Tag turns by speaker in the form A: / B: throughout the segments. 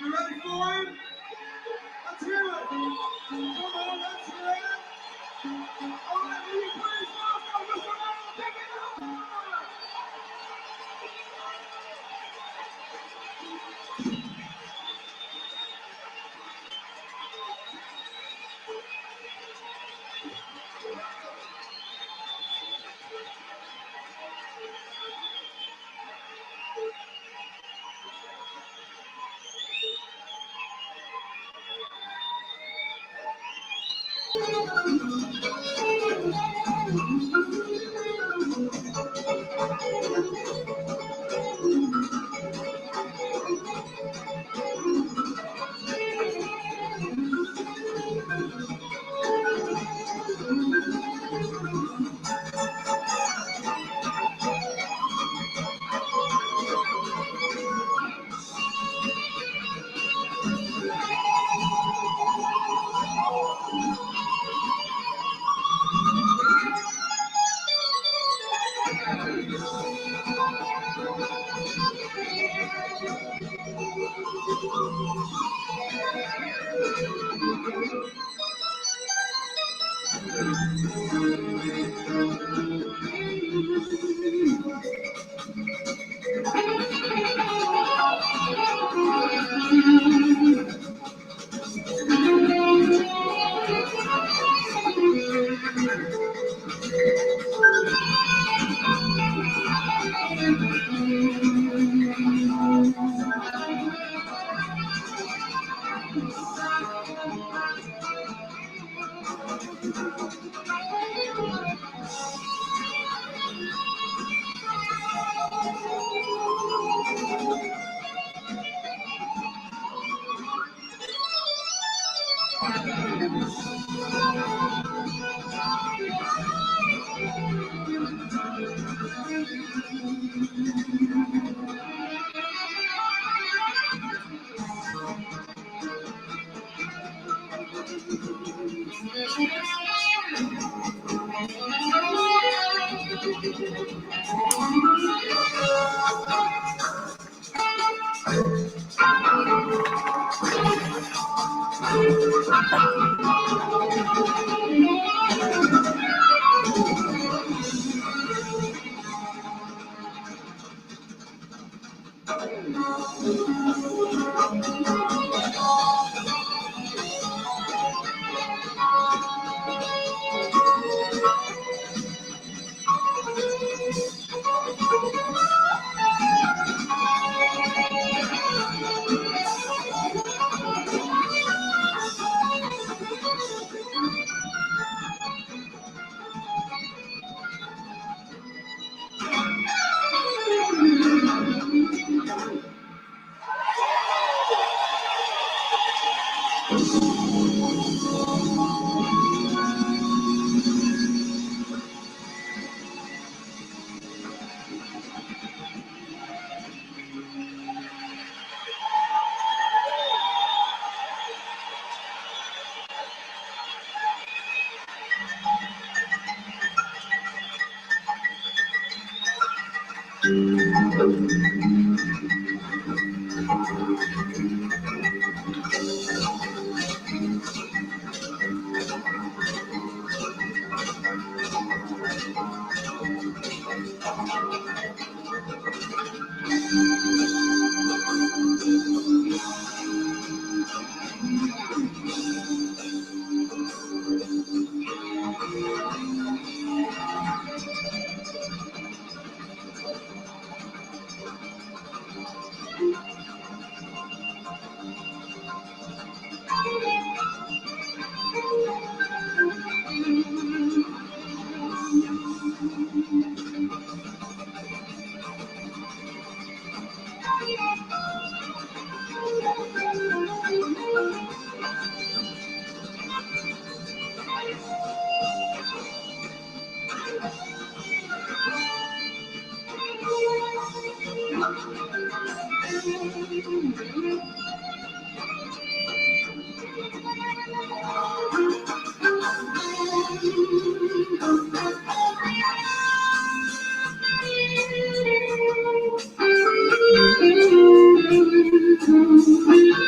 A: You ready, Floyd? Let's hear it. Come on, let's hear it. All right, will you please welcome Mr. Leonard, take it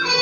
A: out.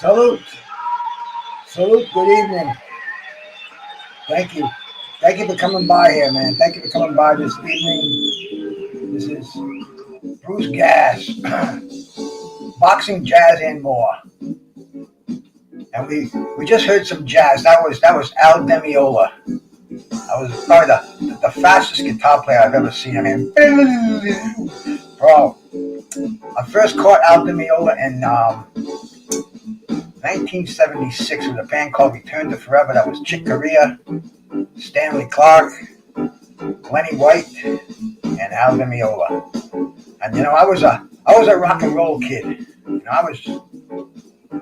B: Salute. Salute. Good evening. Thank you. Thank you for coming by here, man. Thank you for coming by this evening. This is Bruce Gas, boxing, jazz, and more. And we just heard some jazz. That was Al Demiola. That was probably the fastest guitar player I've ever seen. I mean, bro. I first caught Al Demiola in 1976 with a band called Return to Forever. That was Chick Corea, Stanley Clark, Lenny White, and Al Di Meola. And you know, I was a rock and roll kid. You know, I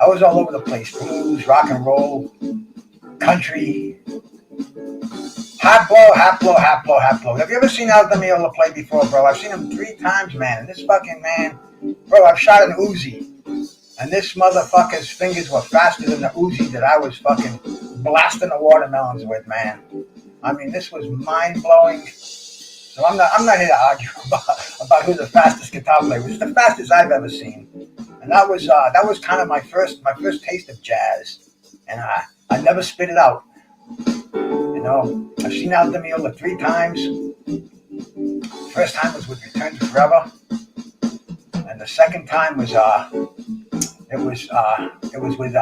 B: was all over the place. Blues, rock and roll, country. Hot blow. Have you ever seen Al Di Meola play before, bro? I've seen him 3 times, man. And this fucking man, bro, I've shot an Uzi. And this motherfucker's fingers were faster than the Uzi that I was fucking blasting the watermelons with, man. I mean, this was mind-blowing. So I'm not here to argue about who the fastest guitar player was. It's the fastest I've ever seen. And that was kind of my first taste of jazz. And I never spit it out. You know, I've seen Al Di Meola 3 times. First time was with Return to Forever. And the second time was it was with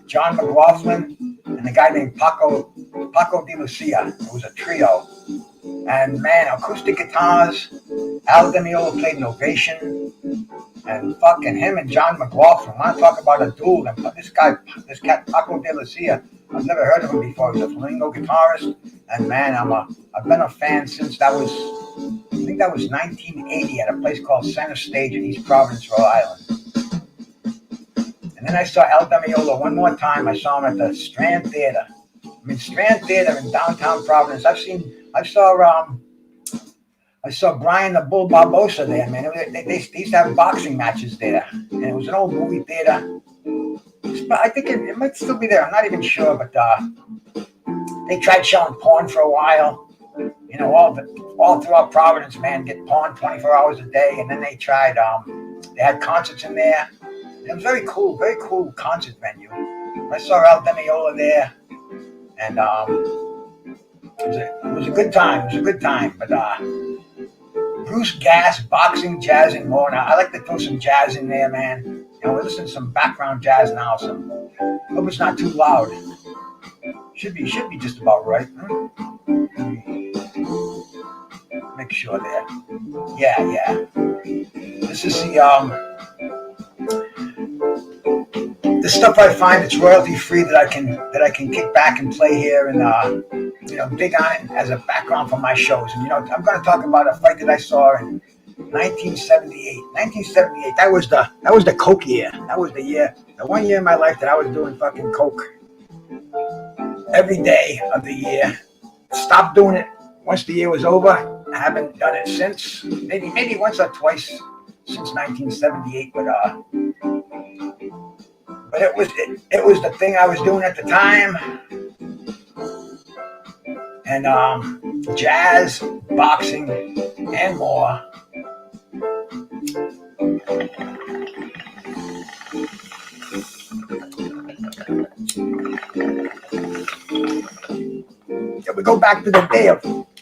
B: John McLaughlin and a guy named Paco de Lucia. It was a trio. And man, acoustic guitars. Al Di Meola played an Ovation. And fucking him and John McLaughlin. When I talk about a duel, and this cat Paco de Lucia, I've never heard of him before. He's a flamenco guitarist. And man, I've been a fan since I think that was 1980 at a place called Center Stage in East Providence, Rhode Island. And then I saw Al Di Meola one more time. I saw him at the Strand Theater. Strand Theater in downtown Providence. I saw Brian the Bull Barbosa there, man. They used to have boxing matches there. And it was an old movie theater. I think it might still be there. I'm not even sure, but they tried showing porn for a while. You know, all throughout Providence, man, get porn 24 hours a day. And then they tried, they had concerts in there. And it was very cool concert venue. I saw Al Di Meola there. And it was a good time. But Bruce Gass, boxing, jazz, and more. Now, I like to throw some jazz in there, man. You know, we're listening to some background jazz now. Hope it's not too loud. Should be just about right. Make sure there. Yeah. This is the stuff I find it's royalty free that I can kick back and play here and dig on it as a background for my shows. And I'm going to talk about a fight that I saw in 1978. 1978. That was the coke year. That was the one year in my life that I was doing fucking coke every day of the year. Stopped doing it once the year was over. I haven't done it since. Maybe once or twice since 1978, but it was the thing I was doing at the time. And jazz, boxing, and more. Yeah, we go back to the day of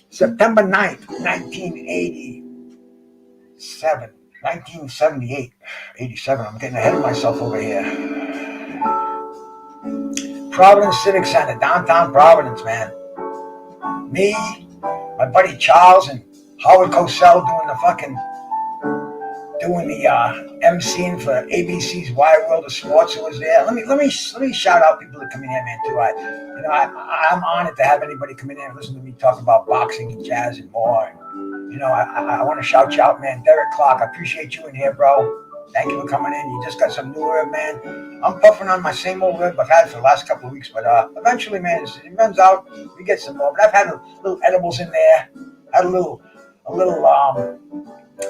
B: September 9th, 1978, 87. I'm getting ahead of myself over here. Providence Civic Center, downtown Providence, man. Me, my buddy Charles, and Howard Cosell doing the MCing for ABC's Wide World of Sports. Who was there? Let me shout out people that come in here, man. Too. I'm honored to have anybody come in here and listen to me talk about boxing and jazz and more. And, I want to shout you out, man. Derek Clark, I appreciate you in here, bro. Thank you for coming in. You just got some new herb, man. I'm puffing on my same old herb I've had for the last couple of weeks, but eventually, man, it runs out. We get some more. But I've had little edibles in there. Had a little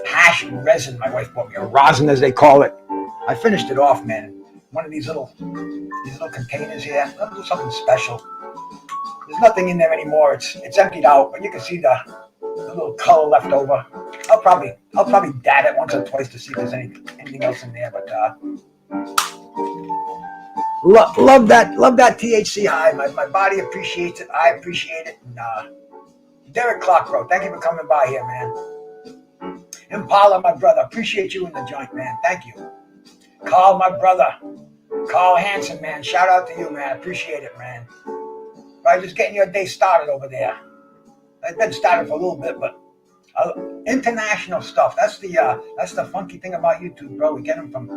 B: hash resin. My wife bought me a rosin, as they call it. I finished it off, man. One of these little containers here. I'll do something special. There's nothing in there anymore. It's emptied out, but you can see the little color left over. I'll probably dab it once or twice to see if there's anything else in there. But love that THC high. My body appreciates it. I appreciate it. And Derek Clark, bro, thank you for coming by here, man. Impala, my brother, appreciate you in the joint, man. Thank you. Carl, my brother. Carl Hansen, man. Shout out to you, man. Appreciate it, man. Right, just getting your day started over there. I've been started for a little bit, but international stuff. That's the funky thing about YouTube, bro. We get them from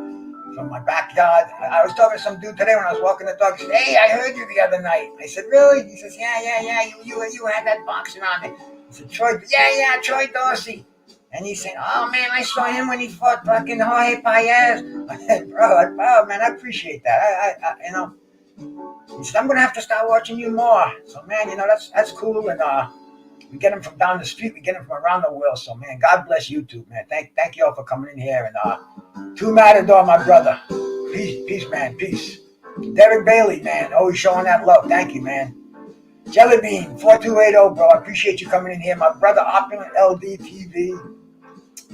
B: from my backyard. I was talking to some dude today when I was walking the dog. He said, "Hey, I heard you the other night." I said, "Really?" He says, "Yeah. You had that boxing on it." I said, "Troy, yeah, Troy Dorsey." And he said, "Oh man, I saw him when he fought fucking Jorge Paez." I said, "Bro, man, I appreciate that. I He said, "I'm gonna have to start watching you more." So man, that's cool. And we get them from down the street, we get them from around the world. So man, God bless YouTube, man. Thank you all for coming in here. And to Matador, my brother, peace, man, peace. Derek Bailey, man, always showing that love. Thank you, man. Jellybean 4280, bro. I appreciate you coming in here, my brother. Opulent LDTV.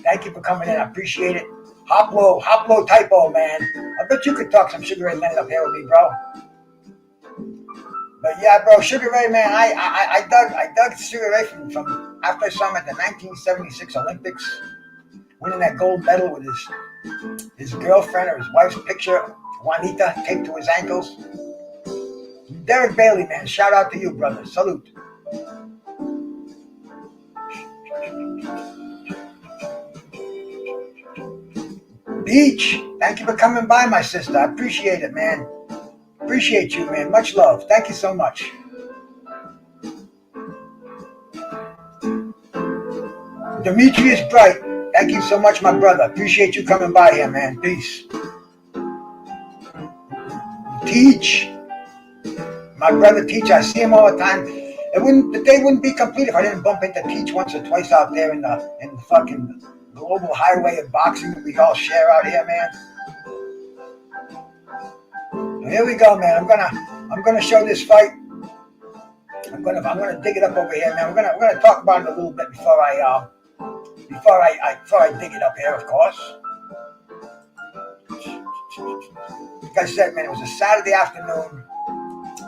B: Thank you for coming in. I appreciate it. Hoplo typo, man. I bet you could talk some Sugar Ray Leonard up here with me, bro. But yeah, bro, Sugar Ray, man, I dug Sugar Ray from after I saw him at the 1976 Olympics, winning that gold medal with his girlfriend or his wife's picture, Juanita, taped to his ankles. Derek Bailey, man, shout out to you, brother. Salute. Beach, thank you for coming by, my sister. I appreciate it, man. Appreciate you, man. Much love. Thank you so much. Demetrius Bright, thank you so much, my brother. Appreciate you coming by here, man. Peace. Teach, my brother Teach. I see him all the time. The day wouldn't be complete if I didn't bump into Teach once or twice out there in the fucking global highway of boxing that we all share out here, man. So here we go, man. I'm gonna show this fight. I'm gonna dig it up over here, man. We're gonna talk about it a little bit before I dig it up here, of course. Like I said, man, it was a Saturday afternoon,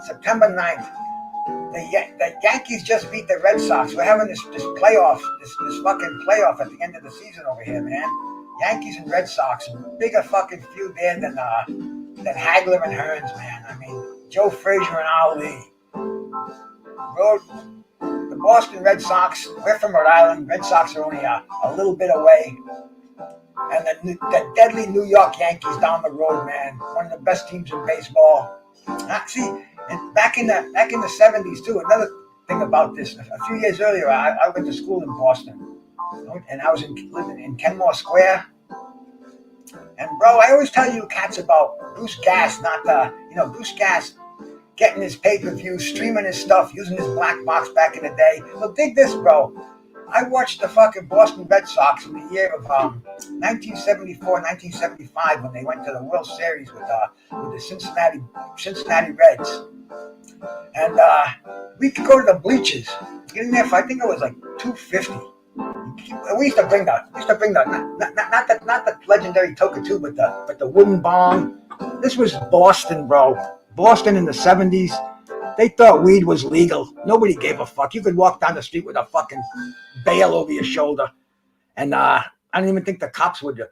B: September 9th. The Yankees just beat the Red Sox. We're having this playoff, this fucking playoff at the end of the season over here, man. Yankees and Red Sox, bigger fucking feud there than Hagler and Hearns, man. I mean, Joe Frazier and Ali. The Boston Red Sox, we're from Rhode Island. Red Sox are only a little bit away. And the deadly New York Yankees down the road, man. One of the best teams in baseball. See, and back in the 70s too. Another thing about this, a few years earlier, I went to school in Boston, and I was living in Kenmore Square. And bro, I always tell you cats about Bruce Gass, Bruce Gass getting his pay-per-view, streaming his stuff, using his black box back in the day. Well, dig this, bro. I watched the fucking Boston Red Sox in the year of 1974, 1975 when they went to the World Series with the Cincinnati Reds. And we could go to the bleachers, get in there for, I think it was like $2.50. We used to bring the not the legendary Toka 2, but the wooden bong. This was Boston, bro. Boston in the 70s. They thought weed was legal. Nobody gave a fuck. You could walk down the street with a fucking bale over your shoulder, and I don't even think the cops would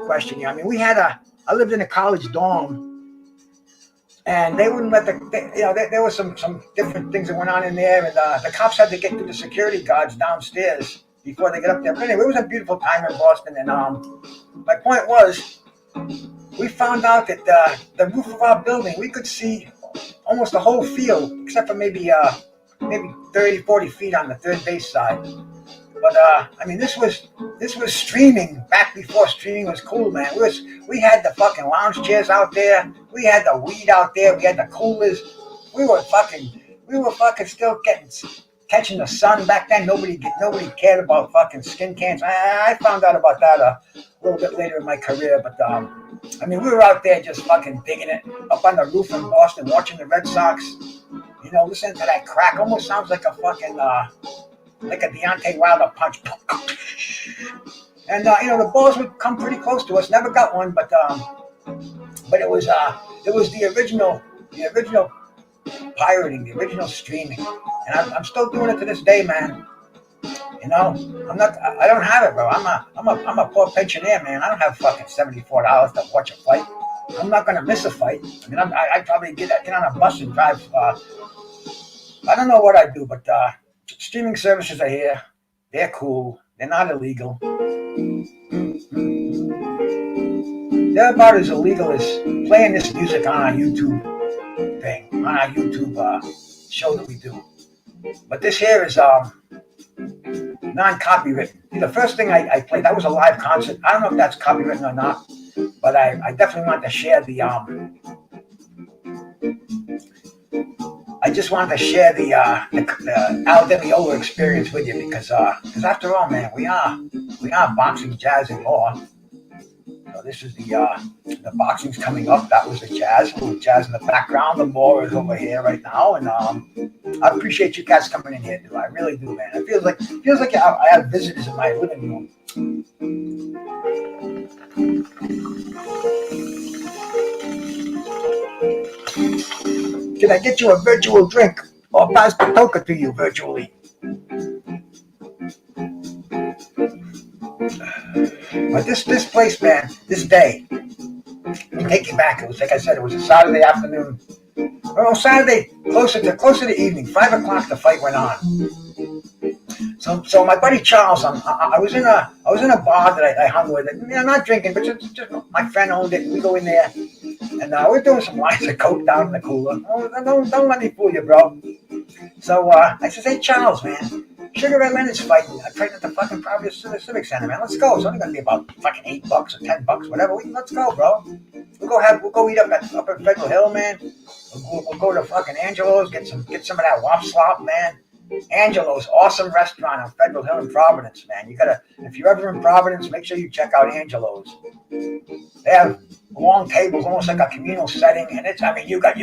B: question you. I mean, I lived in a college dorm, and they wouldn't let there was some different things that went on in there, and the cops had to get through the security guards downstairs before they get up there. But anyway, it was a beautiful time in Boston, and my point was, we found out that the roof of our building, we could see almost the whole field, except for maybe 30, 40 feet on the third base side. But I mean, this was streaming back before streaming was cool, man. We had the fucking lounge chairs out there. We had the weed out there. We had the coolers. We were fucking still catching the sun back then. Nobody cared about fucking skin cancer. I found out about that a little bit later in my career, but I mean, we were out there just fucking digging it up on the roof in Boston, watching the Red Sox. Listening to that crack, almost sounds like a fucking like a Deontay Wilder punch. And the balls would come pretty close to us. Never got one, but it was the original pirating, the original streaming, and I'm still doing it to this day, man. I don't have it, bro. I'm a poor pensioner, man. I don't have fucking $74 to watch a fight. I'm not gonna miss a fight. I mean, I'd probably get on a bus and drive. I don't know what I'd do, but streaming services are here. They're cool. They're not illegal. They're they're about as illegal as playing this music on our YouTube thing, on our YouTube show that we do. But this here is non-copywritten. The first thing I played, that was a live concert. I don't know if that's copywritten or not, but I definitely want to share the I just wanted to share the Al Demiola experience with you because after all, man, we are boxing, jazz, and law. So this is the boxing's coming up. That was the jazz, a little jazz in the background. The law is over here right now, and I appreciate you guys coming in here, dude. I really do, man. It feels like I have visitors in my living room. Can I get you a virtual drink or pass the toka to you virtually? But this place, man, this day, I'll take you back. It was like I said, it was a Saturday afternoon. Oh, Saturday, closer to evening, 5 o'clock. The fight went on. So my buddy Charles, I was in a bar that I hung with. Not drinking, but just my friend owned it. And we go in there, and we're doing some lines of coke down in the cooler. Oh, don't let me fool you, bro. So I said, hey Charles, man, Sugar Ray Leonard's fighting. I trained at the fucking Providence Civic Center, man. Let's go. It's only gonna be about fucking $8 or $10, whatever. Let's go, bro. We'll go eat up at Federal Hill, man. We'll go to fucking Angelo's, get some of that wop slop, man. Angelo's, awesome restaurant on Federal Hill in Providence, man. If you're ever in Providence, make sure you check out Angelo's. They have long tables, almost like a communal setting, and you got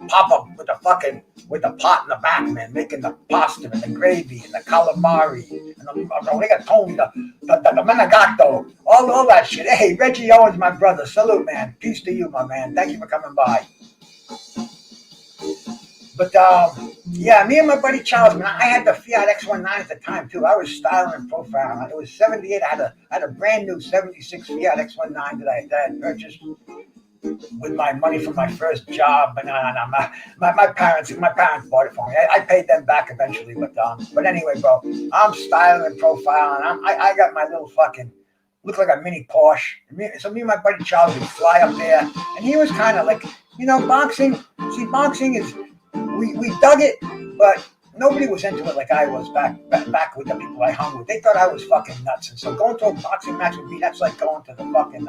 B: Papa with the pot in the back, man, making the pasta and the gravy and the calamari and the rigatoni, the menegato, all that shit. Hey, Reggie Owens, my brother, salute, man. Peace to you, my man. Thank you for coming by. But yeah, me and my buddy Charles, man, I had the Fiat X19 at the time too. I was styling and profiling. It was 78. I had a brand new 76 Fiat X19 that I had purchased with my money from my first job. But my parents bought it for me. I paid them back eventually. But anyway, bro, I'm styling and profiling. I got my little fucking, look like a mini Porsche. So me and my buddy Charles would fly up there, and he was kind of like, boxing. See, boxing is. We dug it, but nobody was into it like I was back with the people I hung with. They thought I was fucking nuts, and so going to a boxing match with me, that's like going to the fucking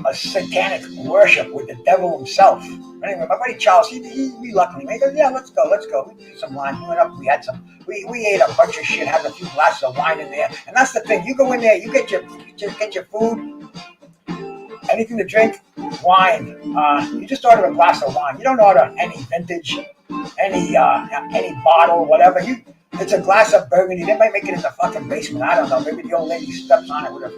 B: a satanic worship with the devil himself. But anyway, my buddy Charles, he reluctantly, he goes, yeah, let's go. We did some wine. We went up, we had some. We ate a bunch of shit, had a few glasses of wine in there, and that's the thing. You go in there, you get your food. Anything to drink, wine. You just order a glass of wine. You don't order any vintage, any bottle, whatever. It's a glass of Burgundy. They might make it in the fucking basement. I don't know. Maybe the old lady steps on it with her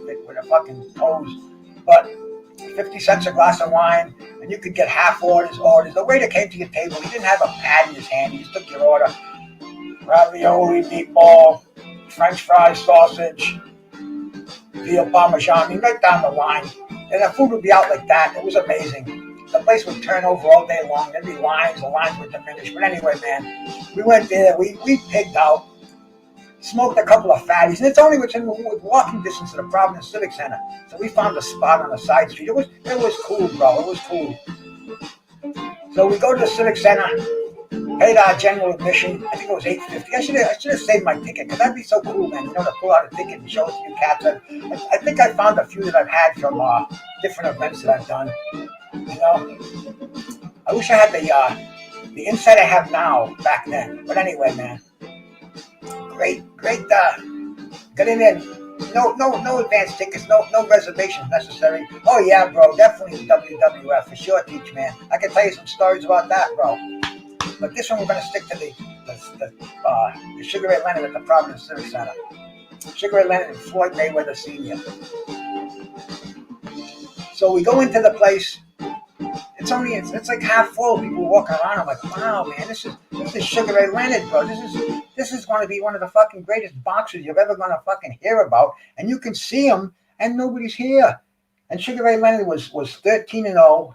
B: fucking toes. But 50 cents a glass of wine, and you could get half orders. The waiter came to your table. He didn't have a pad in his hand. He just took your order. Ravioli, meatball, French fries, sausage, veal parmesan. You right down the line. And the food would be out like that. It was amazing. The place would turn over all day long. There'd be lines. The lines would diminish. But anyway, man, we went there. We pigged out. Smoked a couple of fatties. And it's only within walking distance of the Providence Civic Center. So we found a spot on the side street. It was cool, bro. It was cool. So we go to the Civic Center. Paid our general admission. I think it was $8.50. I should have saved my ticket because that'd be so cool, man. To pull out a ticket and show it to you cats. I think I found a few that I've had from different events that I've done. I wish I had the insight I have now back then. But anyway, man, great. Got in there. No advance tickets. No reservations necessary. Oh yeah, bro. Definitely WWF for sure, Teach, man. I can tell you some stories about that, bro. But this one we're going to stick to the Sugar Ray Leonard at the Providence Civic Center. Sugar Ray Leonard and Floyd Mayweather Sr. So we go into the place. It's like half full. People walking around. I'm like, wow, man, this is Sugar Ray Leonard, bro. This is going to be one of the fucking greatest boxers you're ever going to fucking hear about. And you can see him, and nobody's here. And Sugar Ray Leonard was 13-0.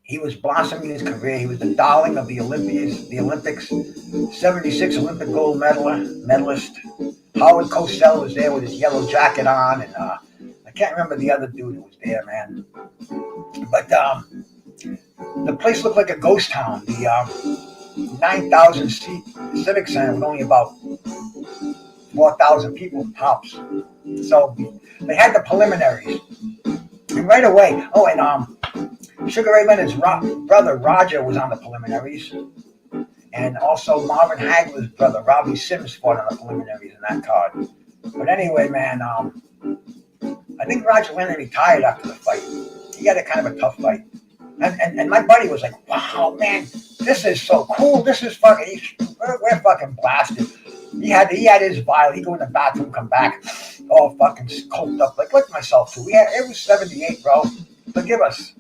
B: He was blossoming his career. He was the darling of the Olympics, 76 Olympic gold medalist. Howard Cosell was there with his yellow jacket on, and I can't remember the other dude who was there, man. But the place looked like a ghost town. The 9,000 seat Civic Center with only about 4,000 people tops. So they had the preliminaries, and right away. Oh, and Sugar Ray Leonard's brother Roger was on the preliminaries. And also Marvin Hagler's brother, Robbie Sims, fought on the preliminaries in that card. But anyway, man, I think Roger Leonard retired after the fight. He had a kind of a tough fight. And my buddy was like, wow, man, this is so cool. This is fucking, we're fucking blasted. He had his vial. He'd go in the bathroom, come back, all fucking coked up. Like myself too. It was 78, bro. Forgive us.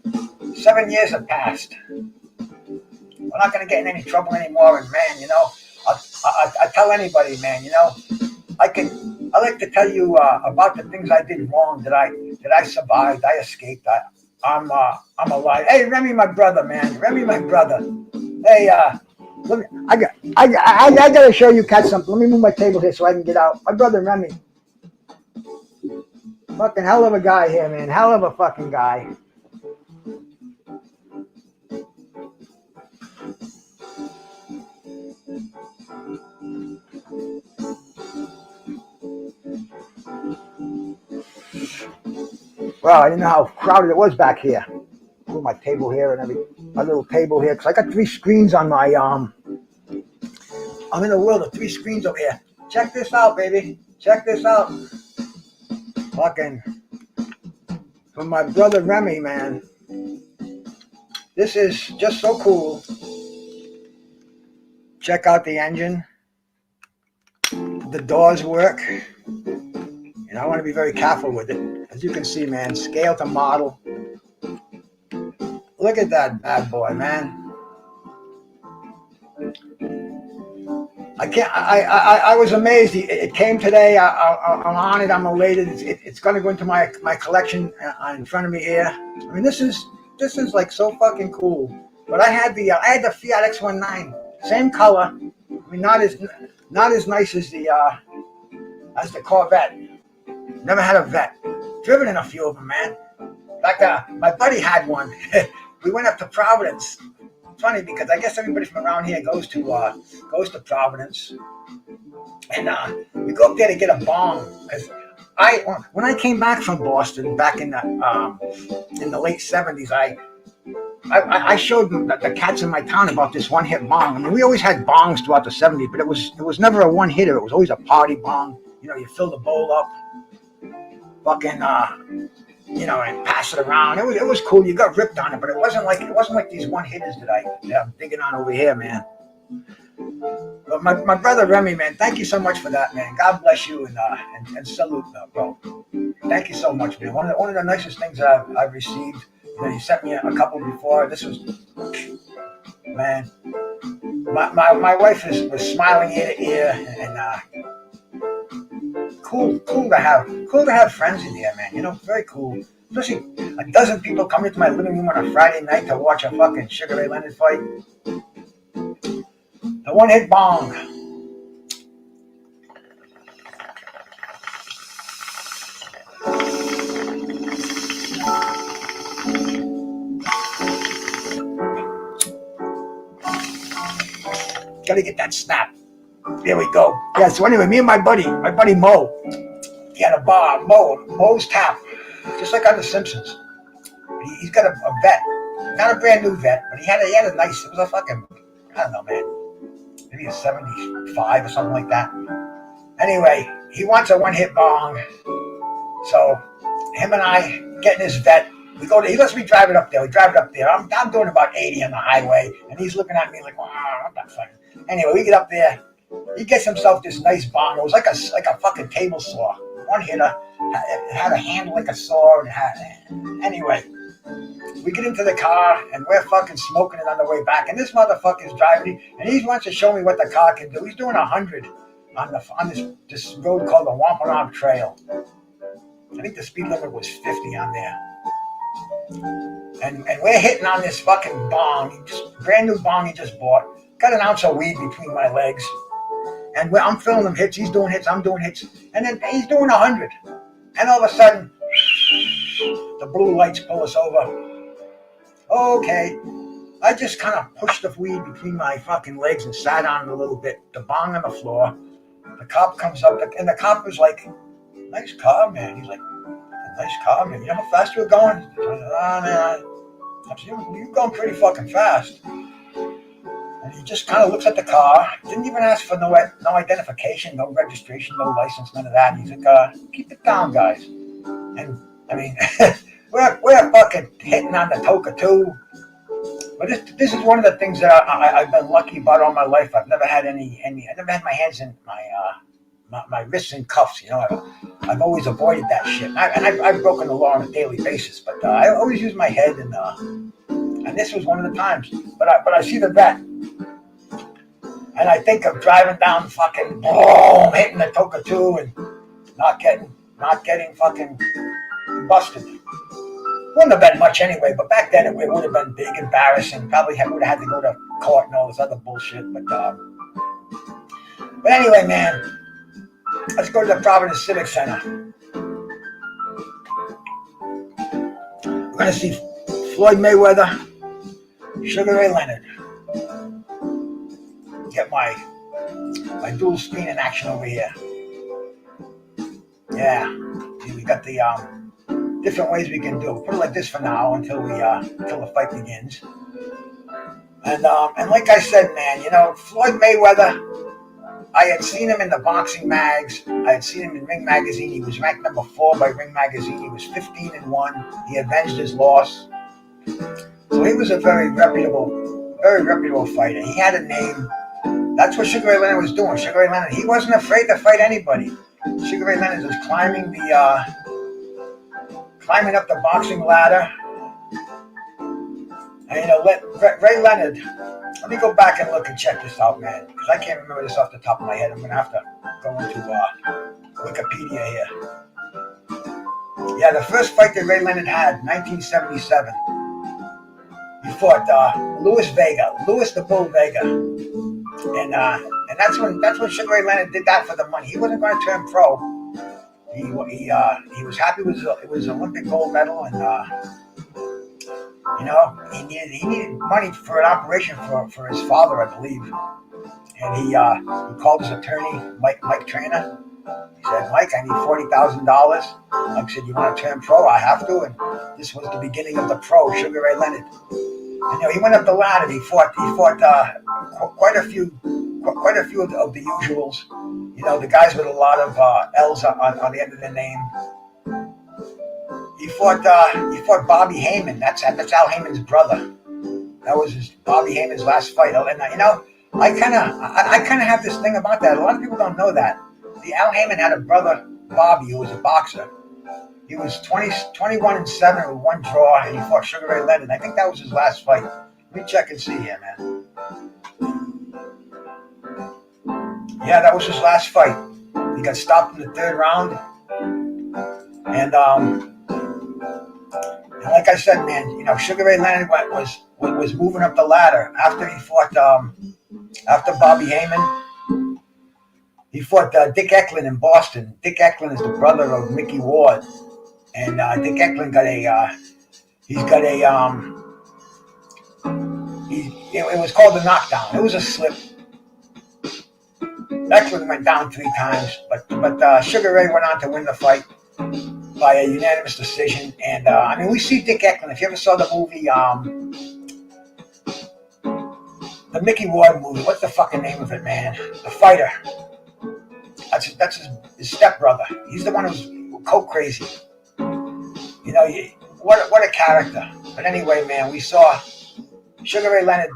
B: 7 years have passed. We're not going to get in any trouble anymore. And man, you know, I tell anybody, man, you know, I like to tell you about the things I did wrong that I survived. I escaped. I'm alive. Hey, Remy, my brother, man. Remy, my brother. Hey, let me. I gotta show you cats something. Let me move my table here so I can get out. My brother Remy. Fucking hell of a guy here, man. Hell of a fucking guy. Well, I didn't know how crowded it was back here. Put my table here and my little table here, because I got 3 screens on my I'm in the world of 3 screens over here. Check this out, baby. Check this out. Fucking from my brother Remy, man. This is just so cool. Check out the engine. The doors work. And I want to be very careful with it. As you can see, man, scale to model. Look at that bad boy, man. I was amazed. It came today. I'm on it. I'm elated. It's going to go into my collection in front of me here. I mean, this is like so fucking cool. But I had the Fiat X19, same color. I mean, not as nice as the Corvette. Never had a vet. Driven in a few of them, man. Like my buddy had one. We went up to Providence. Funny because I guess everybody from around here goes to Providence, and we go up there to get a bong. Because when I came back from Boston back in the late '70s, I showed the cats in my town about this one-hit bong. I mean, we always had bongs throughout the '70s, but it was never a one-hitter. It was always a party bong. You know, you fill the bowl up. Fucking, you know, and pass it around. It was cool. You got ripped on it, but it wasn't like these one hitters that I'm digging on over here, man. But my brother Remy, man, thank you so much for that, man. God bless you and salute, bro. Thank you so much, man. One of the nicest things that I've received. You know, you sent me a couple before. This was, man. My wife was smiling ear to ear, and cool to have friends in here, man. You know, very cool. Especially a dozen people coming into my living room on a Friday night to watch a fucking Sugar Ray Leonard fight. The one-hit bong. Gotta get that snap. There we go. Yeah, so anyway, me and my buddy Mo, he had a bar, Mo's Tap, just like on The Simpsons. He's got a vet, not a brand new vet, but he had a nice, it was a fucking, I don't know, man, maybe a 75 or something like that. Anyway, he wants a one-hit bong, so him and I get in his vet. We go to, he lets me drive it up there. We drive it up there. I'm doing about 80 on the highway, and he's looking at me like, wow, I'm not fucking. Anyway, we get up there. He gets himself this nice bong. It was like a fucking table saw. One hitter. It had a handle like a saw. Anyway, we get into the car, and we're fucking smoking it on the way back. And this motherfucker's driving, and he wants to show me what the car can do. He's doing 100 on this road called the Wampanoag Trail. I think the speed limit was 50 on there. And we're hitting on this fucking bong, brand new bong he just bought. Got an ounce of weed between my legs. And I'm filling him hits, he's doing hits, I'm doing hits. And then he's doing 100. And all of a sudden, the blue lights pull us over. Okay. I just kind of pushed the weed between my fucking legs and sat on it a little bit. The bong on the floor. The cop comes up, and the cop was like, "Nice car, man." He's like, "Nice car, man. You know how fast you were going?" I said, "Ah, man." I said, "You're going pretty fucking fast." And he just kind of looks at the car. Didn't even ask for no identification, no registration, no license, none of that. And he's like, "Keep it down, guys." And I mean, we're fucking hitting on the Toka too. But this is one of the things that I've been lucky about all my life. I've never had any. I never had my hands in my wrists in cuffs. You know, I've always avoided that shit. And I've broken the law on a daily basis. But I always use my head, and this was one of the times. But I see the vet, and I think of driving down fucking boom, hitting the Toka 2 and not getting fucking busted. Wouldn't have been much anyway, but back then it would have been big, embarrassing. Probably would have had to go to court and all this other bullshit. But anyway, man, let's go to the Providence Civic Center. We're gonna see Floyd Mayweather, Sugar Ray Leonard. Get my dual screen in action over here. Yeah, see, we got the different ways we can do it. We'll put it like this for now until the fight begins. And like I said, man, you know, Floyd Mayweather, I had seen him in the boxing mags. I had seen him in Ring Magazine. He was ranked number 4 by Ring Magazine. He was 15-1. He avenged his loss. So he was a very reputable fighter. He had a name. That's what Sugar Ray Leonard was doing. Sugar Ray Leonard, he wasn't afraid to fight anybody. Sugar Ray Leonard was climbing up the boxing ladder. And, you know, Ray Leonard, let me go back and look and check this out, man, because I can't remember this off the top of my head. I'm going to have to go into Wikipedia here. Yeah, the first fight that Ray Leonard had, 1977. He fought Louis the Bull Vega. And that's when Sugar Ray Leonard did that for the money. He wasn't going to turn pro. He was happy it was an Olympic gold medal, and you know, he needed money for an operation for his father, I believe. And he called his attorney, Mike Trainer. He said, "Mike, I need $40,000." Mike said, "You want to turn pro? I have to." And this was the beginning of the pro, Sugar Ray Leonard. And, you know, he went up the ladder. He fought quite a few of the usuals. You know, the guys with a lot of L's on the end of their name. He fought Bobby Heyman. That's Al Heyman's brother. That was Bobby Heyman's last fight. And you know, I kind of have this thing about that. A lot of people don't know that. Al Heyman had a brother, Bobby, who was a boxer. He was 21-7 with 1 draw, and he fought Sugar Ray Leonard. I think that was his last fight. Let me check and see here, man. Yeah, that was his last fight. He got stopped in the 3rd round. And like I said, man, you know, Sugar Ray Leonard was moving up the ladder after he fought after Bobby Heyman. He fought Dick Eklund in Boston. Dick Eklund is the brother of Mickey Ward, and Dick Eklund got it was called a knockdown. It was a slip. Eklund went down 3 times, but Sugar Ray went on to win the fight by a unanimous decision. And I mean, we see Dick Eklund. If you ever saw the movie, the Mickey Ward movie, what's the fucking name of it, man? The Fighter. That's his stepbrother. He's the one who's coke crazy. You know, what a character. But anyway, man, we saw Sugar Ray Leonard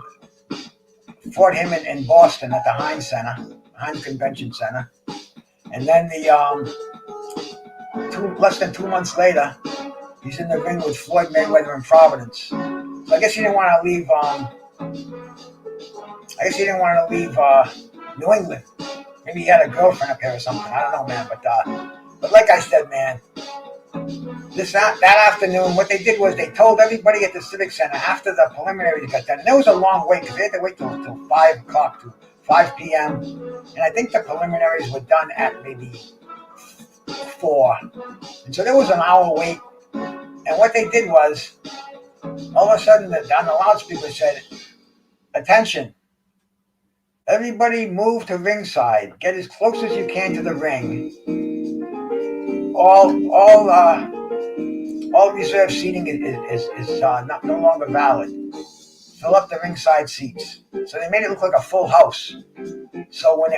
B: fought him in Boston at the Heinz Convention Center. And then less than 2 months later, he's in the ring with Floyd Mayweather in Providence. So I guess he didn't want to leave New England. Maybe he had a girlfriend up here or something. I don't know, man. But like I said, man, that afternoon, what they did was they told everybody at the Civic Center after the preliminaries got done. And there was a long wait because they had to wait till 5 o'clock 5 p.m. And I think the preliminaries were done at maybe 4. And so there was an hour wait. And what they did was, all of a sudden, on the loudspeaker said, "Attention, everybody move to ringside. Get as close as you can to the ring. All reserved seating is no longer valid. Fill up the ringside seats." So they made it look like a full house. So when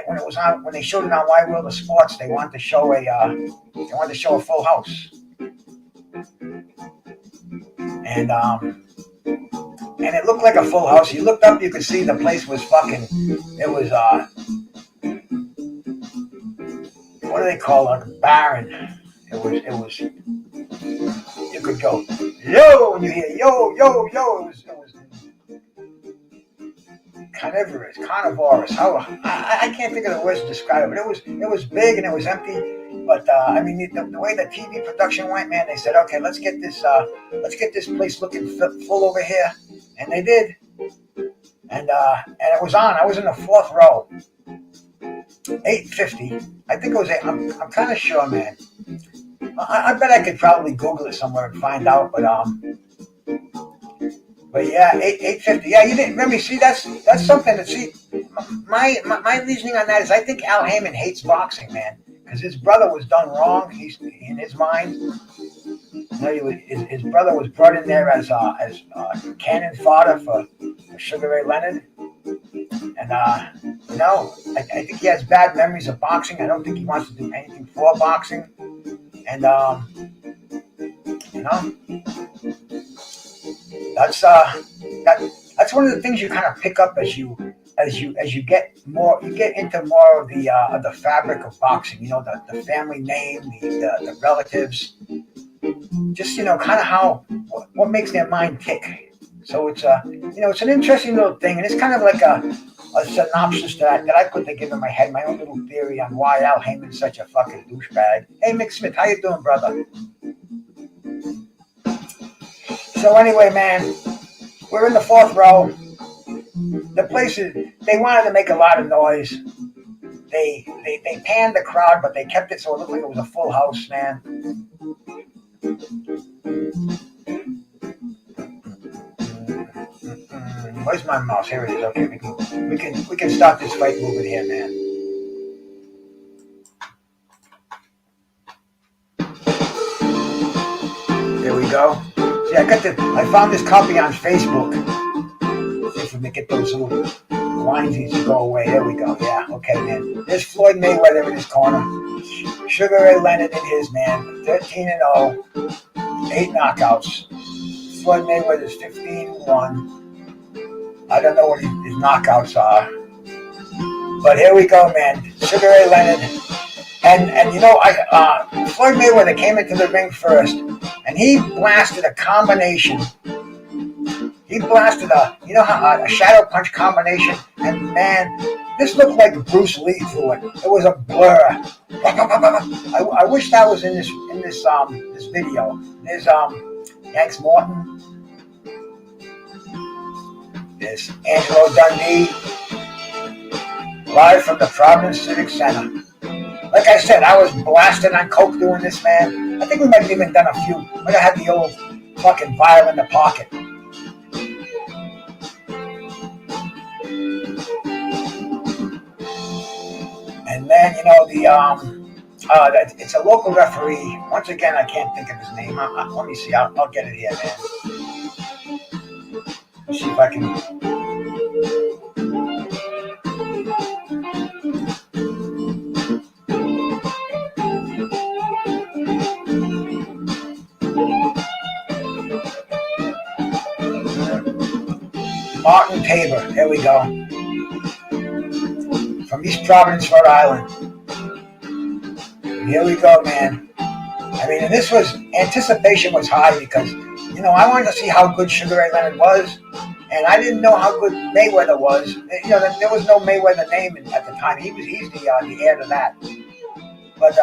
B: they showed it on Wide World of Sports, they wanted to show a full house. And it looked like a full house. You looked up, you could see the place was fucking. It was what do they call it? Barren. It was. You could go yo, and you hear yo yo yo. It was carnivorous. I can't think of the words to describe it, but it was big and it was empty. But I mean, the way the TV production went, man, they said, okay, let's get this place looking full over here, and they did. And it was on. I was in the 4th row, 850. I think it was. I'm kind of sure, man. I bet I could probably Google it somewhere and find out, but yeah, 850. Yeah, you didn't remember. See, that's something to see. My reasoning on that is I think Al Heyman hates boxing, man, because his brother was done wrong. He's in his mind. His brother was brought in there as cannon fodder for Sugar Ray Leonard, and I think he has bad memories of boxing. I don't think he wants to do anything for boxing, and that's one of the things you kind of pick up as you get into more of the fabric of boxing. The family name, the relatives, just kind of what makes their mind tick. So it's it's an interesting little thing, and it's kind of like a synopsis that I put together in my head, my own little theory on why Al Heyman's such a fucking douchebag. Hey, Mick Smith, how you doing, brother? So anyway, man, we're in the 4th row. The place they wanted to make a lot of noise. They panned the crowd, but they kept it so it looked like it was a full house, man. Where's my mouse? Here it is. Okay, we can start this fight moving here, man. There we go. See, I found this copy on Facebook. See if we can get those little lines to go away. There we go. Yeah, okay, man. There's Floyd Mayweather in his corner. Sugar Ray Leonard in his, man. 13-0. 8 knockouts. Floyd Mayweather's 15-1. I don't know what his knockouts are. But here we go, man. Sugar Ray Leonard. And Floyd Mayweather came into the ring first, and he blasted a combination. He blasted a shadow punch combination, and man, this looked like Bruce Lee threw it. It was a blur. I wish that was in this video. There's Yanks Morton. There's Angelo Dundee, live from the Providence Civic Center. Like I said, I was blasted on coke doing this, man. I think we might have even done a few. Might have had the old fucking vial in the pocket. And then, it's a local referee. Once again, I can't think of his name. Let me see. I'll get it here, man. Let's see if I can. Martin Tabor. There we go. From East Providence, Rhode Island. Here we go, man. I mean, and anticipation was high because, I wanted to see how good Sugar Ray Leonard was, and I didn't know how good Mayweather was. There was no Mayweather name at the time. He's the heir to that. But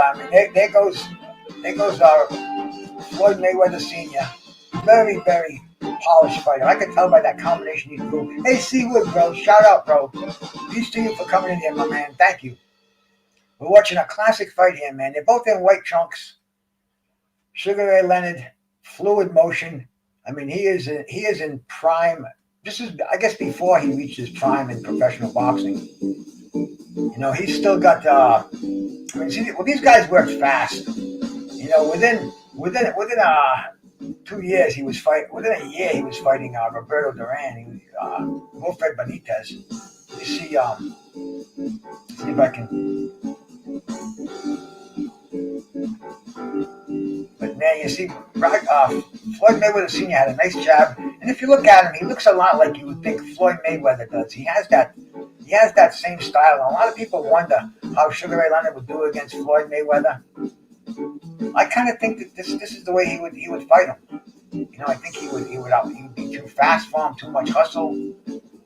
B: there goes Floyd Mayweather Sr. Very, very polished fighter. I could tell by that combination he threw. Hey, Seawood, bro. Shout out, bro. Peace to you for coming in here, my man. Thank you. We're watching a classic fight here, man. They're both in white trunks. Sugar Ray Leonard, fluid motion. I mean, he is in prime. This is, I guess, before he reached his prime in professional boxing. You know, he's still got. I mean, see, well, these guys work fast. You know, within 2 years he was fighting. Within a year he was fighting Roberto Duran. He was Wilfred Benitez. You see, see if I can. But man, you see, Floyd Mayweather Sr. had a nice jab, and if you look at him, he looks a lot like you would think Floyd Mayweather does. He has that same style. And a lot of people wonder how Sugar Ray Leonard would do against Floyd Mayweather. I kind of think that this is the way he would fight him. You know, I think he would be too fast for him, too much hustle.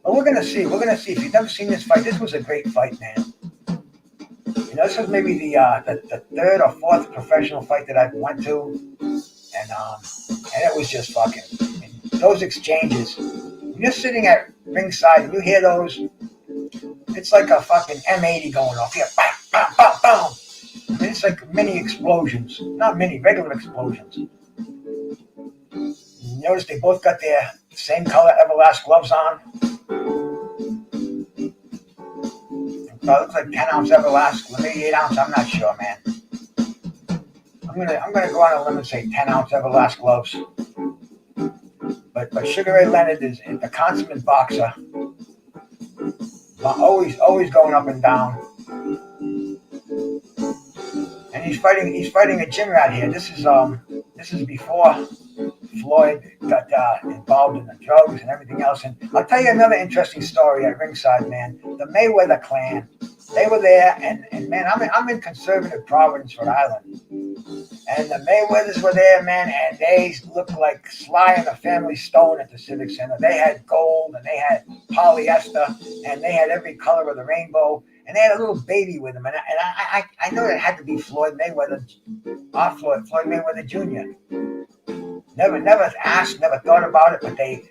B: But we're gonna see. If you've never seen this fight, this was a great fight, man. You know, this was maybe the third or fourth professional fight that I went to, and it was just fucking. I mean, those exchanges. When you're sitting at ringside and you hear those, it's like a fucking M80 going off. Yeah, bam, bam, bam, bam. I mean, it's like mini explosions, not mini, regular explosions. You notice they both got their same color Everlast gloves on. It looks like 10-ounce Everlast, maybe 8-ounce. I'm not sure, man. I'm gonna go on a limb and say 10-ounce Everlast gloves. But Sugar Ray Leonard is a consummate boxer. Always going up and down. And he's fighting a gym rat here. This is before Floyd got involved in the drugs and everything else. And I'll tell you another interesting story at ringside, man. The Mayweather clan, they were there, and man, I'm in conservative Providence, Rhode Island, and the Mayweathers were there, man, and they looked like Sly and the Family Stone at the Civic Center. They had gold, and they had polyester, and they had every color of the rainbow, and they had a little baby with them, and I know it had to be Floyd Mayweather, Floyd Mayweather Jr. Never asked, never thought about it, but they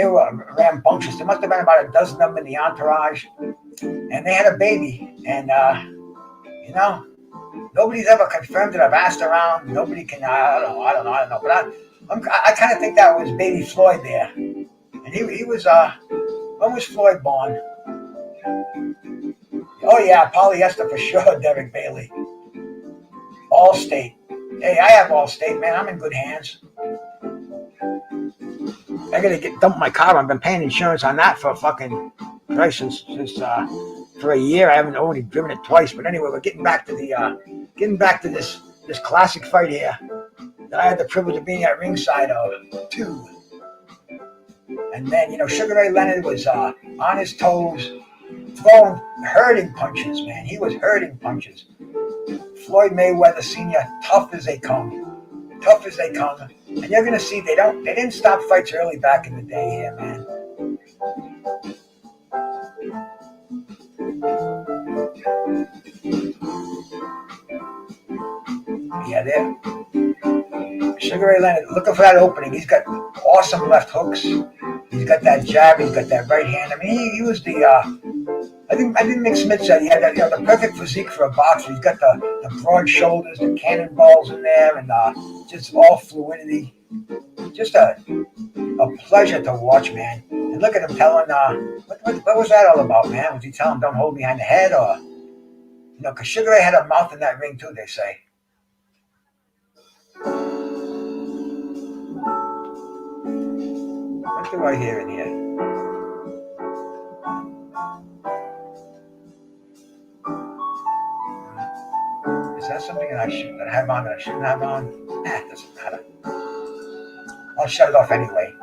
B: were rambunctious. There must have been about a dozen of them in the entourage, and they had a baby. And you know, nobody's ever confirmed it. I've asked around. Nobody can. I don't know. But I kind of think that was baby Floyd there. And he was. When was Floyd born? Oh yeah, polyester for sure. Derek Bailey. Allstate. Hey, I have Allstate, man. I'm in good hands. I gotta dump my car. I've been paying insurance on that for fucking since for a year. I haven't only driven it twice. But anyway, we're getting back to this classic fight here that I had the privilege of being at ringside of too. And then, you know, Sugar Ray Leonard was on his toes, throwing hurting punches, man. He was hurting punches. Floyd Mayweather Sr., tough as they come. And you're gonna see they didn't stop fights early back in the day here, man. Yeah, there. Sugar Ray Leonard, looking for that opening. He's got awesome left hooks. He's got that jab. He's got that right hand. I mean, he was the. I think Mick Smith said he had that, the perfect physique for a boxer. He's got the broad shoulders, the cannonballs in there, and just all fluidity. Just a pleasure to watch, man. And look at him telling. What was that all about, man? Was he telling him don't hold behind the head, or because Sugar Ray had a mouth in that ring too, they say. What do I hear in here? Is that something that I have on that I shouldn't have on? It doesn't matter. I'll shut it off anyway,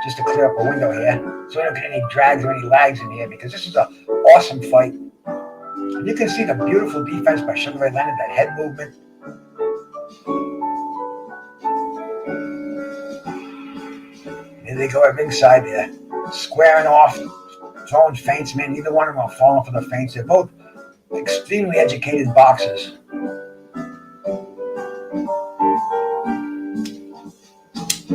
B: just to clear up a window here, so we don't get any drags or any lags in here, because this is an awesome fight. And you can see the beautiful defense by Sugar Ray Leonard, that head movement. Here they go at ringside there, squaring off, throwing feints, man. Neither one of them are falling for the feints. They're both extremely educated boxers. See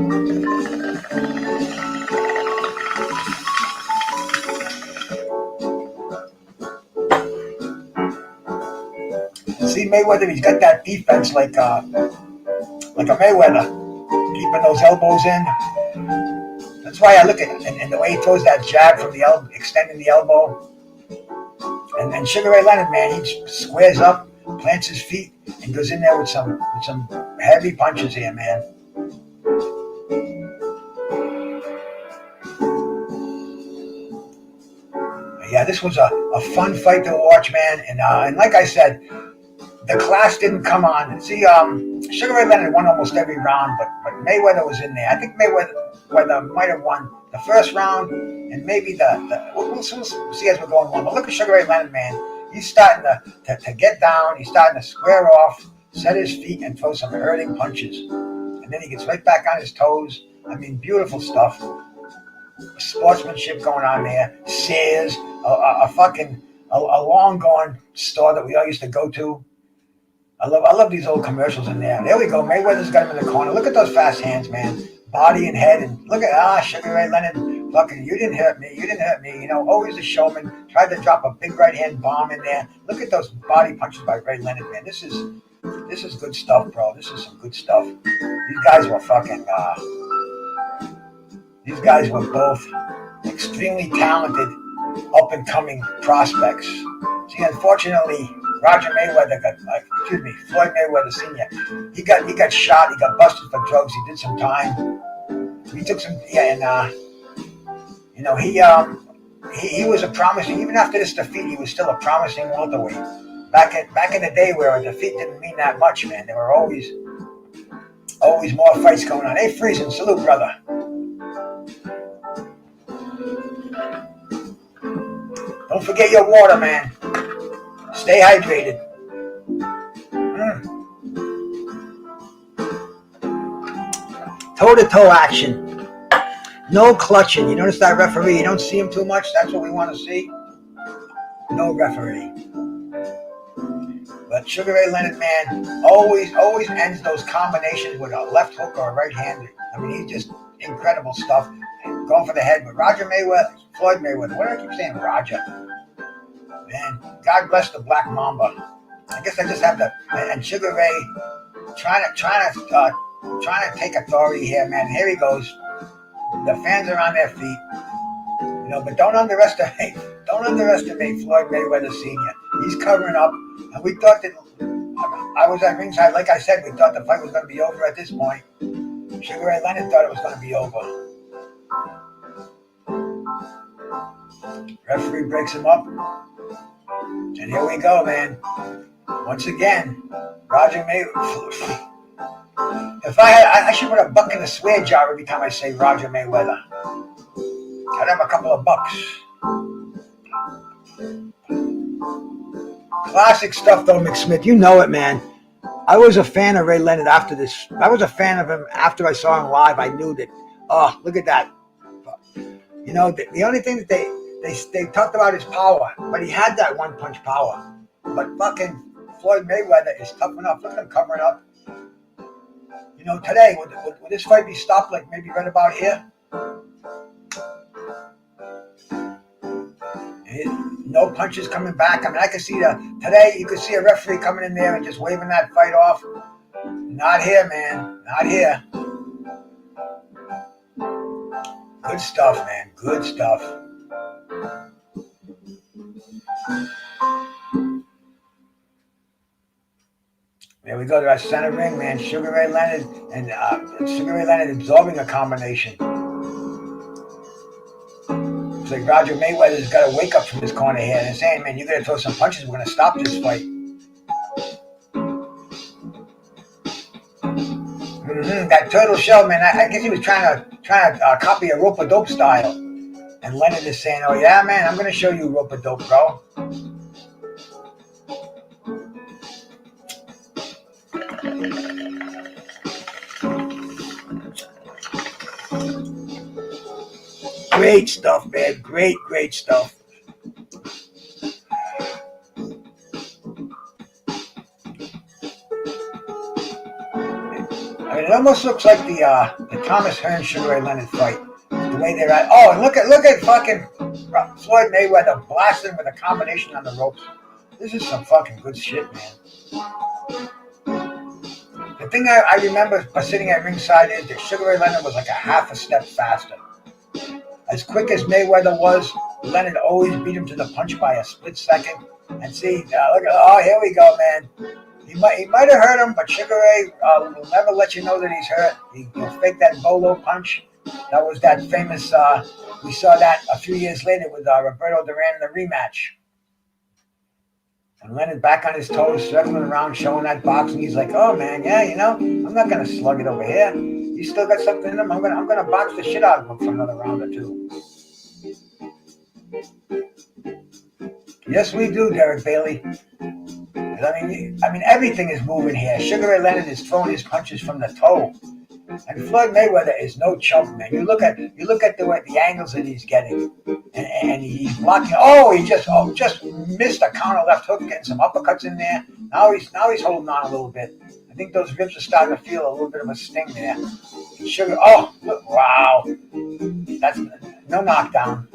B: Mayweather, he's got that defense like a Mayweather, keeping those elbows in. That's why I look at it, and the way he throws that jab from the elbow, extending the elbow. And Sugar Ray Leonard, man, he squares up, plants his feet, and goes in there with some heavy punches here, man. Yeah, this was a fun fight to watch, man. And like I said, the class didn't come on. See, Sugar Ray Leonard won almost every round, but Mayweather was in there. I think Mayweather might have won the first round, and maybe we'll see as we're going on. But look at Sugar Ray Leonard, man. He's starting to get down. He's starting to square off, set his feet, and throw some hurting punches. And then he gets right back on his toes. I mean, beautiful stuff. Sportsmanship going on there. Sears, a long gone store that we all used to go to. I love these old commercials in there. There we go. Mayweather's got him in the corner. Look at those fast hands, man. Body and head, and look at Sugar Ray Leonard. Fucking, you didn't hurt me. You didn't hurt me. You know, always a showman. Tried to drop a big right hand bomb in there. Look at those body punches by Ray Leonard, man. This is good stuff, bro. This is some good stuff. These guys were fucking. These guys were both extremely talented, up and coming prospects. See, unfortunately, Floyd Mayweather Sr. He got shot. He got busted for drugs. He did some time. He took some, he was a promising. Even after this defeat, he was still a promising welterweight. Back in the day, where a defeat didn't mean that much, man. There were always more fights going on. Hey, Friesen, salute, brother. Don't forget your water, man. Stay hydrated. Toe-to-toe action. No clutching. You notice that referee? You don't see him too much. That's what we want to see. No referee. But Sugar Ray Leonard, man, always ends those combinations with a left hook or a right hand. I mean, he's just incredible stuff. Going for the head. But Floyd Mayweather. What do I keep saying, Roger? Man, God bless the Black Mamba. I guess I just have to. And Sugar Ray trying to take authority here, man. Here he goes. The fans are on their feet, but don't underestimate Floyd Mayweather Sr. He's covering up, and we thought that I was at ringside. Like I said, we thought the fight was going to be over at this point. Sugar Ray Leonard thought it was going to be over. Referee breaks him up, and here we go, man. Once again, Roger Mayweather. If I should put a buck in the swear jar every time I say Roger Mayweather. I'd have a couple of bucks. Classic stuff, though, McSmith. You know it, man. I was a fan of Ray Leonard after this. I was a fan of him after I saw him live. I knew that. Oh, look at that. The only thing that they talked about is power, but he had that one punch power. But fucking Floyd Mayweather is tough enough. Look at him covering up. Today, would this fight be stopped like maybe right about here? No punches coming back. I mean, I could see today you could see a referee coming in there and just waving that fight off. Not here, man. Not here. Good stuff, man. Good stuff. There we go to our center ring, man. Sugar Ray Leonard and Sugar Ray Leonard absorbing a combination. It's like Roger Mayweather's got to wake up from his corner here and saying, man, you got to throw some punches. We're going to stop this fight. That turtle shell, man. I guess he was trying to copy a rope-a-dope style. And Leonard is saying, oh, yeah, man, I'm going to show you rope-a-dope, bro. Great stuff, man. Great stuff. I mean, it almost looks like the Thomas Hearns Sugar Ray Leonard fight. The way they're at. Oh, and look at fucking Floyd Mayweather blasting with a combination on the ropes. This is some fucking good shit, man. The thing I remember by sitting at ringside is that Sugar Ray Leonard was like a half a step faster. As quick as Mayweather was, Leonard always beat him to the punch by a split second. And see, look at, oh, here we go, man. He might have hurt him, but Sugar Ray will never let you know that he's hurt. He'll fake that bolo punch. That was that famous, we saw that a few years later with Roberto Duran in the rematch. And Leonard back on his toes, circling around, showing that boxing. He's like, oh, man, yeah, you know, I'm not going to slug it over here. He's still got something in him. I'm gonna box the shit out of him for another round or two. Yes, we do, Derek Bailey. I mean, everything is moving here. Sugar Ray Leonard is throwing his punches from the toe. And Floyd Mayweather is no chump, man. You look at the angles that he's getting, and he's blocking. Oh, he just missed a counter left hook, getting some uppercuts in there. Now he's holding on a little bit. I think those ribs are starting to feel a little bit of a sting there. Sugar, oh, look, wow, that's no knockdown.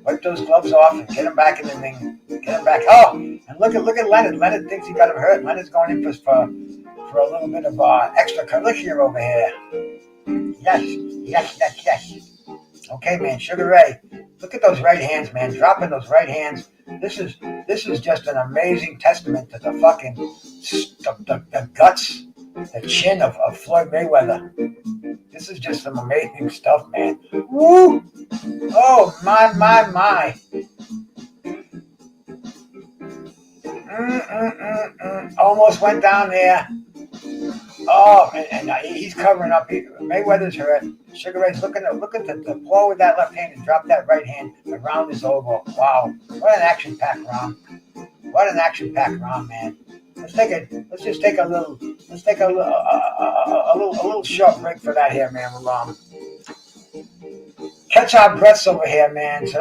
B: Wipe those gloves off and get him back in the ring. Get him back. Oh, and look at Leonard. Leonard thinks he got him hurt. Leonard's going in for a little bit of extra collision over here. Yes. Okay, man, Sugar Ray. Look at those right hands, man. Dropping those right hands. This is just an amazing testament to the fucking the guts, the chin of Floyd Mayweather. This is just some amazing stuff, man. Woo! Oh, my. Almost went down there. Oh, and he's covering up. Mayweather's hurt. Sugar Ray's looking to blow with that left hand and drop that right hand around his elbow. Wow, what an action-packed round! Man. Let's just take a little short break for that here, man. We'll catch our breaths over here, man. So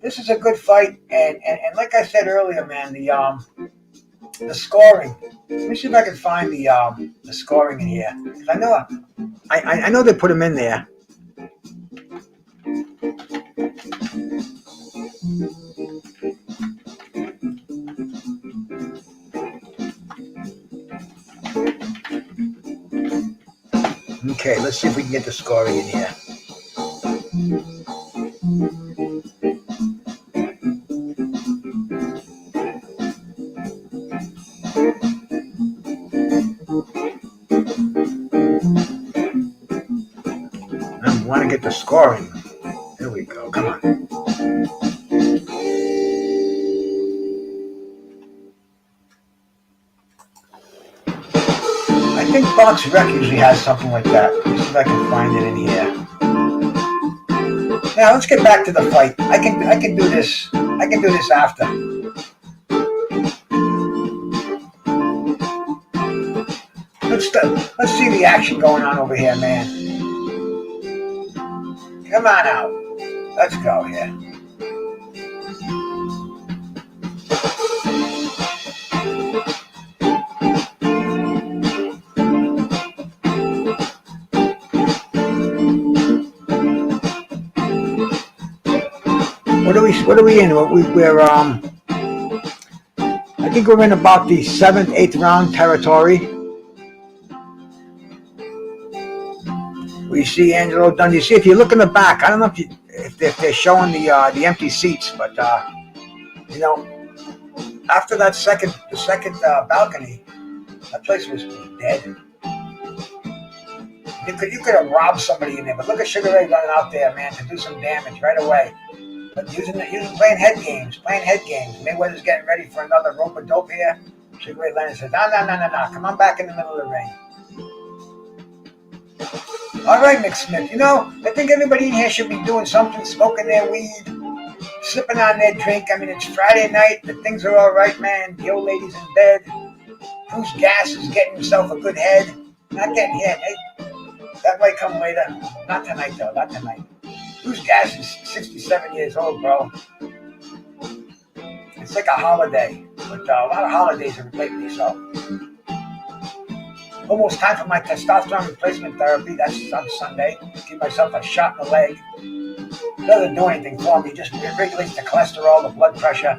B: this is a good fight, and like I said earlier, man, the scoring. Let me see if I can find the scoring in here. I know they put him in there. Okay, let's see if we can get the scoring in here. I want to get the scoring. There we go. Come on. I think Box Rec usually has something like that. Let me see if I can find it in here. Now let's get back to the fight. I can do this. I can do this after. Let's see the action going on over here, man. Come on out. Let's go here. What are we in? We're I think we're in about the 7th, 8th round territory. We see Angelo Dundee. See, if you look in the back, I don't know if they're showing the empty seats, but you know, after the second balcony, that place was dead. You could have robbed somebody in there, but look at Sugar Ray running out there, man, to do some damage right away. But playing head games. Mayweather's getting ready for another rope-a-dope here. Sugar Ray Leonard says, no. Come on back in the middle of the ring. All right, Mick Smith. You know, I think everybody in here should be doing something, smoking their weed, sipping on their drink. I mean, it's Friday night. The things are all right, man. The old lady's in bed. Bruce Gas is getting himself a good head. Not getting hit. Hey, that might come later. Not tonight, though. Not tonight. Bruce Gas is 67 years old, bro. It's like a holiday. But a lot of holidays are lately, so. Almost time for my testosterone replacement therapy. That's on Sunday. Give myself a shot in the leg. Doesn't do anything for me. Just regulates the cholesterol, the blood pressure,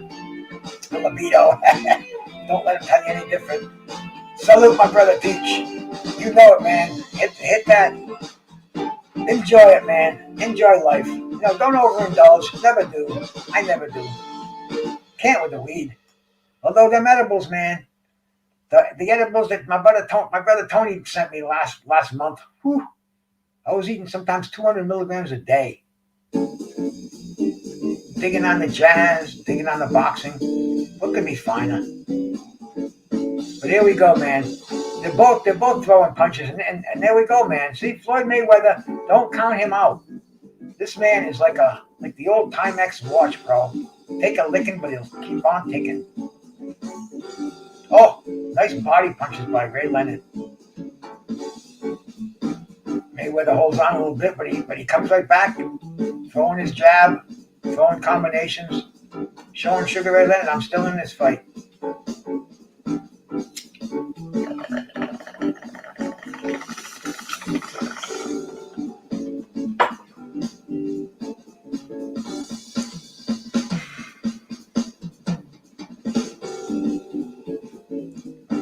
B: the libido. Don't let him tell you any different. Salute my brother Teach. You know it, man. Hit that. Enjoy it, man. Enjoy life. Don't overindulge. Never do. I never do. Can't with the weed. Although them edibles, man. The edibles that my brother Tony sent me last month. Whew, I was eating sometimes 200 milligrams a day. Digging on the jazz, digging on the boxing. What could be finer? But here we go, man. They're both throwing punches, and there we go, man. See, Floyd Mayweather, don't count him out. This man is like the old Timex watch, bro. Take a licking, but he'll keep on ticking. Oh, nice body punches by Ray Leonard. Mayweather holds on a little bit, but he comes right back, throwing his jab, throwing combinations, showing Sugar Ray Leonard, I'm still in this fight.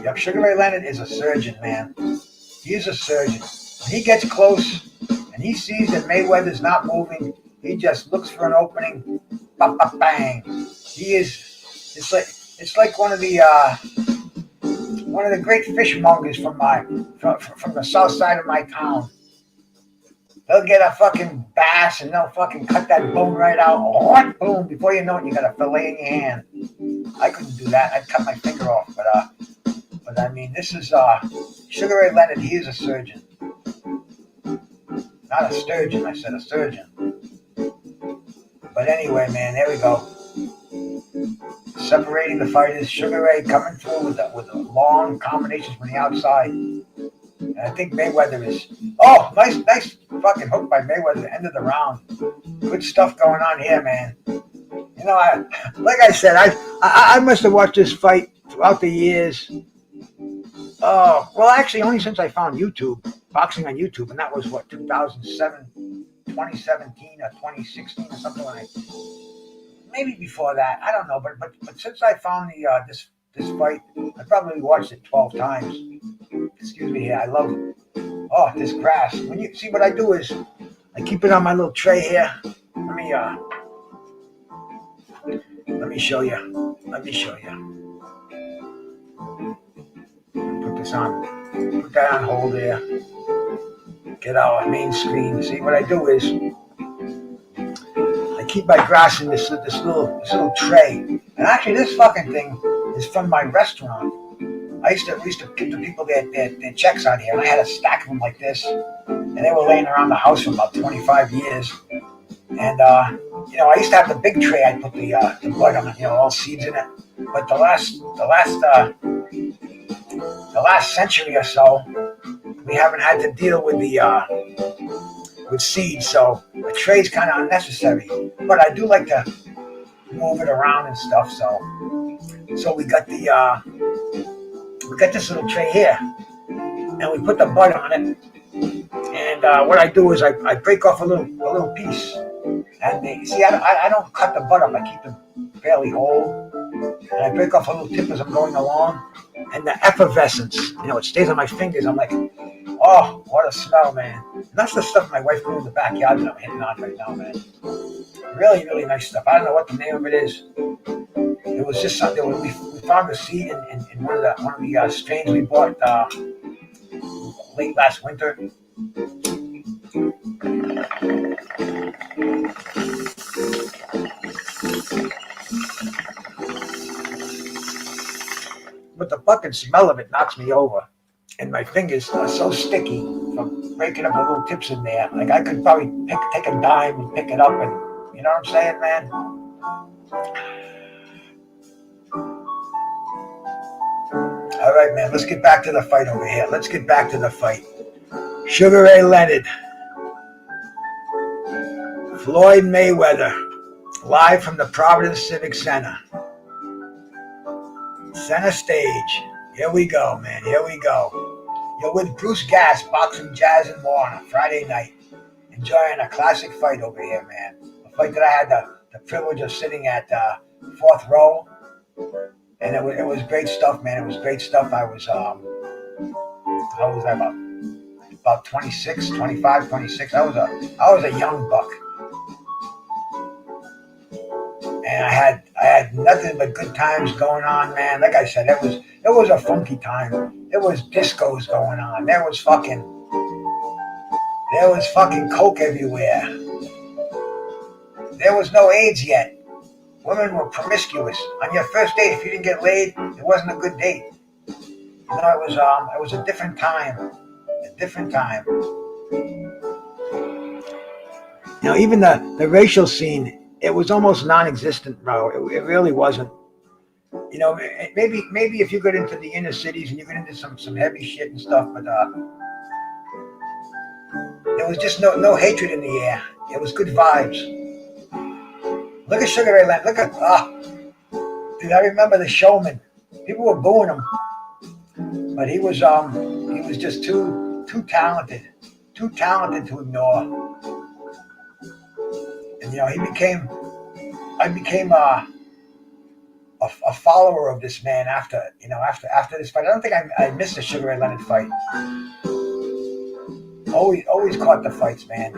B: Yep, Sugar Ray Leonard is a surgeon, man. He is a surgeon. When he gets close and he sees that Mayweather's not moving, he just looks for an opening. Bang! He is. It's like one of the great fishmongers from the south side of my town. They'll get a fucking bass and they'll fucking cut that bone right out. Oh, boom! Before you know it, you got a fillet in your hand. I couldn't do that. I'd cut my finger off, but I mean, this is Sugar Ray Leonard. He is a surgeon, not a sturgeon. I said a surgeon. But anyway, man, there we go. Separating the fighters. Sugar Ray coming through with the long combinations from the outside. And I think Mayweather is. Oh, nice fucking hook by Mayweather at the end of the round. Good stuff going on here, man. Like I said, I must have watched this fight throughout the years. Oh, well, actually, only since I found YouTube, boxing on YouTube, and that was, 2017 or 2016 or something like that. Maybe before that, I don't know, but since I found this fight, I probably watched it 12 times. Excuse me here, I love this grass. When you see what I do is, I keep it on my little tray here. Let me show you. Put that on hold there. Get our main screen. See what I do is I keep my grass in this little tray. And actually this fucking thing is from my restaurant. We used to give the people their checks on here, and I had a stack of them like this, and they were laying around the house for about 25 years. And I used to have the big tray. I'd put the blood on it, all seeds in it. But the last century or so, we haven't had to deal with with seeds, so a tray's kind of unnecessary. But I do like to move it around and stuff. So we got this little tray here, and we put the bud on it. And what I do is I break off a little piece. And I don't cut the bud up. I keep them fairly whole. And I break off a little tip as I'm going along. And the effervescence, it stays on my fingers. I'm like, oh, what a smell, man. And that's the stuff my wife grew in the backyard that I'm hitting on right now, man. Really, really nice stuff. I don't know what the name of it is. It was just something. We found the seed in one of the strains we bought late last winter. But the fucking smell of it knocks me over. And my fingers are so sticky from breaking up the little tips in there. Like I could probably take a dime and pick it up, and you know what I'm saying, man? All right, man, let's get back to the fight over here. Let's get back to the fight. Sugar Ray Leonard. Floyd Mayweather. Live from the Providence Civic Center. Center stage. Here we go, man. Here we go. You're with Bruce Gas, boxing, jazz, and more on a Friday night. Enjoying a classic fight over here, man. A fight that I had the privilege of sitting at fourth row. And it was great stuff, man. It was great stuff. I was how was I, about 26, 25, 26. I was a young buck. And I had nothing but good times going on, man. Like I said, it was a funky time. There was discos going on. There was fucking coke everywhere. There was no AIDS yet. Women were promiscuous. On your first date, if you didn't get laid, it wasn't a good date. You know, it was a different time. A different time. You know, even the racial scene, it was almost non-existent, bro. It really wasn't. You know, maybe if you got into the inner cities and you got into some heavy shit and stuff, but there was just no hatred in the air. It was good vibes. Look at Sugar Ray Leonard. Look at dude, I remember the Showman. People were booing him, but he was just too talented to ignore. And you know, I became a follower of this man after this fight. I don't think I missed the Sugar Ray Leonard fight. Always caught the fights, man.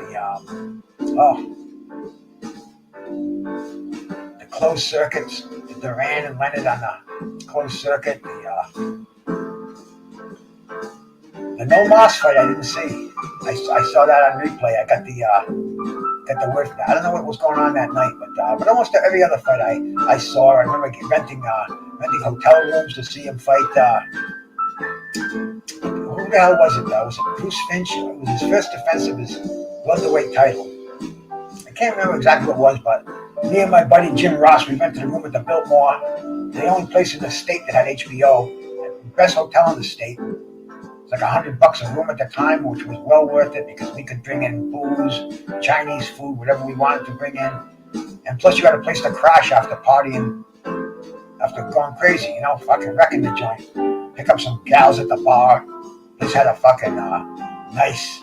B: The closed circuits, Duran and Leonard on the closed circuit. The No Moss fight I didn't see. I saw that on replay. I got the word for that. I don't know what was going on that night, but almost every other fight I saw. I remember renting hotel rooms to see him fight. Who the hell was it? Was it Bruce Finch? It was his first defense of his welterweight title. I can't remember exactly what it was, but me and my buddy Jim Ross, we rented a room at the Biltmore, the only place in the state that had HBO, the best hotel in the state. It's like $100 a room at the time, which was well worth it because we could bring in booze, Chinese food, whatever we wanted to bring in. And plus you had a place to crash after partying, after going crazy, you know, fucking wrecking the joint. Pick up some gals at the bar. This had a fucking nice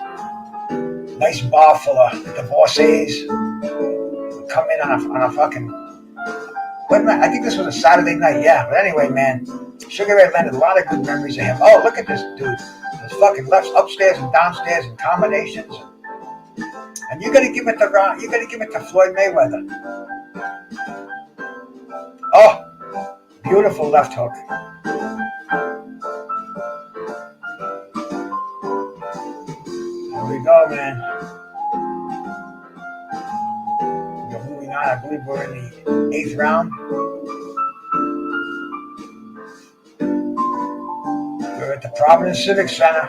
B: bar full of divorcees. We'd come in on a fucking... I think this was a Saturday night, yeah. But anyway, man, Sugar Ray Leonard, a lot of good memories of him. Oh, look at this dude. There's fucking lefts upstairs and downstairs and combinations. And you gotta give it to Floyd Mayweather. Oh, beautiful left hook. There we go, man. We're moving on. I believe we're in the 8th round. We're at the Providence Civic Center.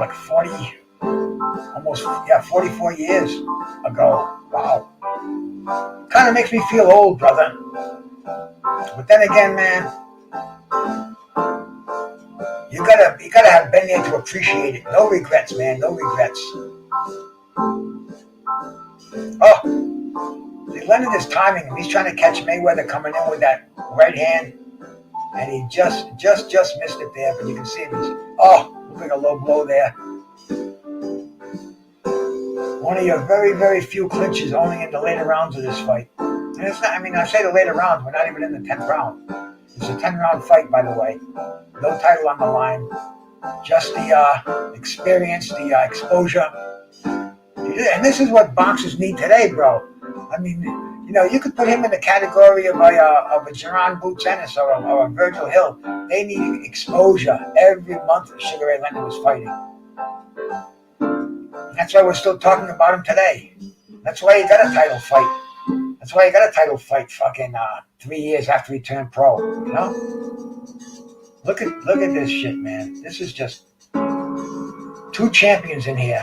B: Like 44 years ago. Wow. Kind of makes me feel old, brother. But then again, man, you gotta have been there to appreciate it. No regrets, man. No regrets. Oh, Leonard is timing him. He's trying to catch Mayweather coming in with that right hand, and he just missed it there. But you can see him. Look like a low blow there. One of your very, very few clinches only in the later rounds of this fight. And it's not, I mean, I say the later rounds, we're not even in the 10th round. It's a 10-round fight, by the way. No title on the line. Just the experience, the exposure. And this is what boxers need today, bro. I mean, you know, you could put him in the category of a Jaron Boots Ennis or a Virgil Hill. They need exposure every month that Sugar Ray Leonard was fighting. And that's why we're still talking about him today. That's why he got a title fight. That's why he got a title fight fucking 3 years after he turned pro, you know? Look at this shit, man. This is just two champions in here.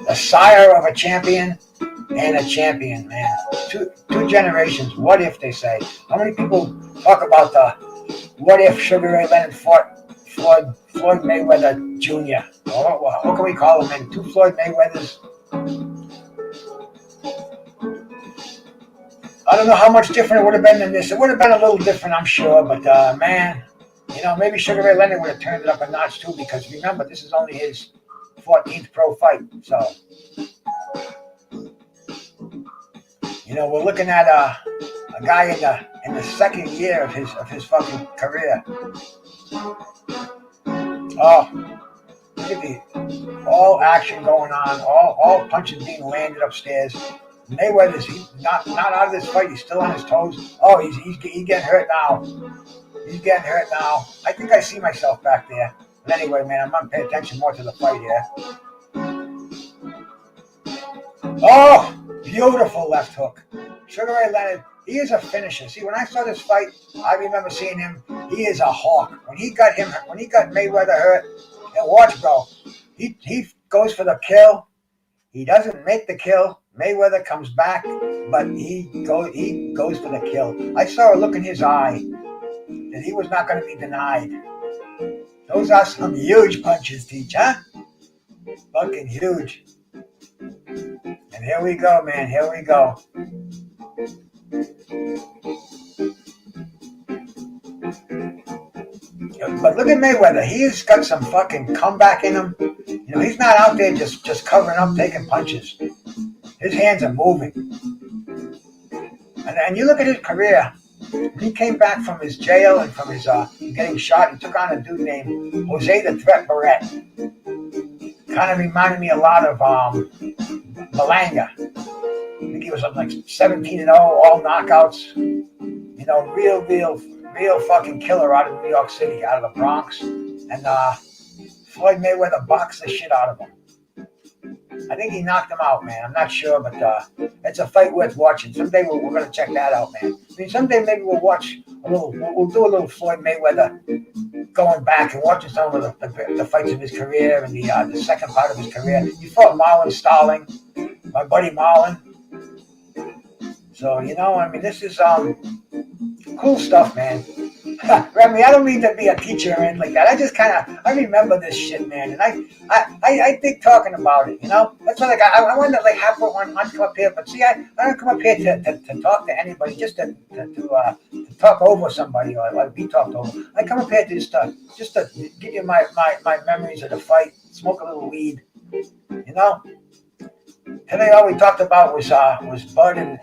B: A sire of a champion and a champion, man. Two generations. What if, they say? How many people talk about the what if Sugar Ray Leonard fought Floyd Mayweather Jr.? What can we call him, man? Two Floyd Mayweathers. I don't know how much different it would have been than this. It would have been a little different, I'm sure, but man, maybe Sugar Ray Leonard would have turned it up a notch too, because remember, this is only his 14th pro fight. So, we're looking at a guy in the second year of his fucking career. Oh, look at the all action going on, all punches being landed upstairs. Mayweather's not out of this fight. He's still on his toes. Oh, he's getting hurt now. He's getting hurt now. I think I see myself back there. But anyway, man, I'm not paying attention more to the fight here. Oh, beautiful left hook. Sugar Ray Leonard, he is a finisher. See, when I saw this fight, I remember seeing him. He is a hawk. When he got Mayweather hurt, and watch, bro, he goes for the kill. He doesn't make the kill. Mayweather comes back, but he goes for the kill. I saw a look in his eye that he was not going to be denied. Those are some huge punches, Teach, huh? Fucking huge. And here we go, man. Here we go. But look at Mayweather. He's got some fucking comeback in him. He's not out there just covering up, taking punches. His hands are moving. And you look at his career. He came back from his jail and from his getting shot. He took on a dude named Jose the Threat Barrett. Kind of reminded me a lot of Malanga. I think he was like 17-0, all knockouts. Real fucking killer out of New York City, out of the Bronx. And Floyd Mayweather boxed the shit out of him. I think he knocked him out, man. I'm not sure, but it's a fight worth watching. Someday we're going to check that out, man. I mean, someday maybe we'll watch we'll do a little Floyd Mayweather going back and watching some of the fights of his career and the second part of his career. He fought Marlon Starling, my buddy Marlon. So, I mean, this is cool stuff, man. Remy, I don't mean to be a teacher or anything like that. I just I remember this shit, man, and I think talking about it, That's why, I wanted to have one come up here, but see, I don't come up here to talk to anybody, just to talk over somebody or be talked over. I come up here to just to give you my memories of the fight, smoke a little weed, Today all we talked about was Bud and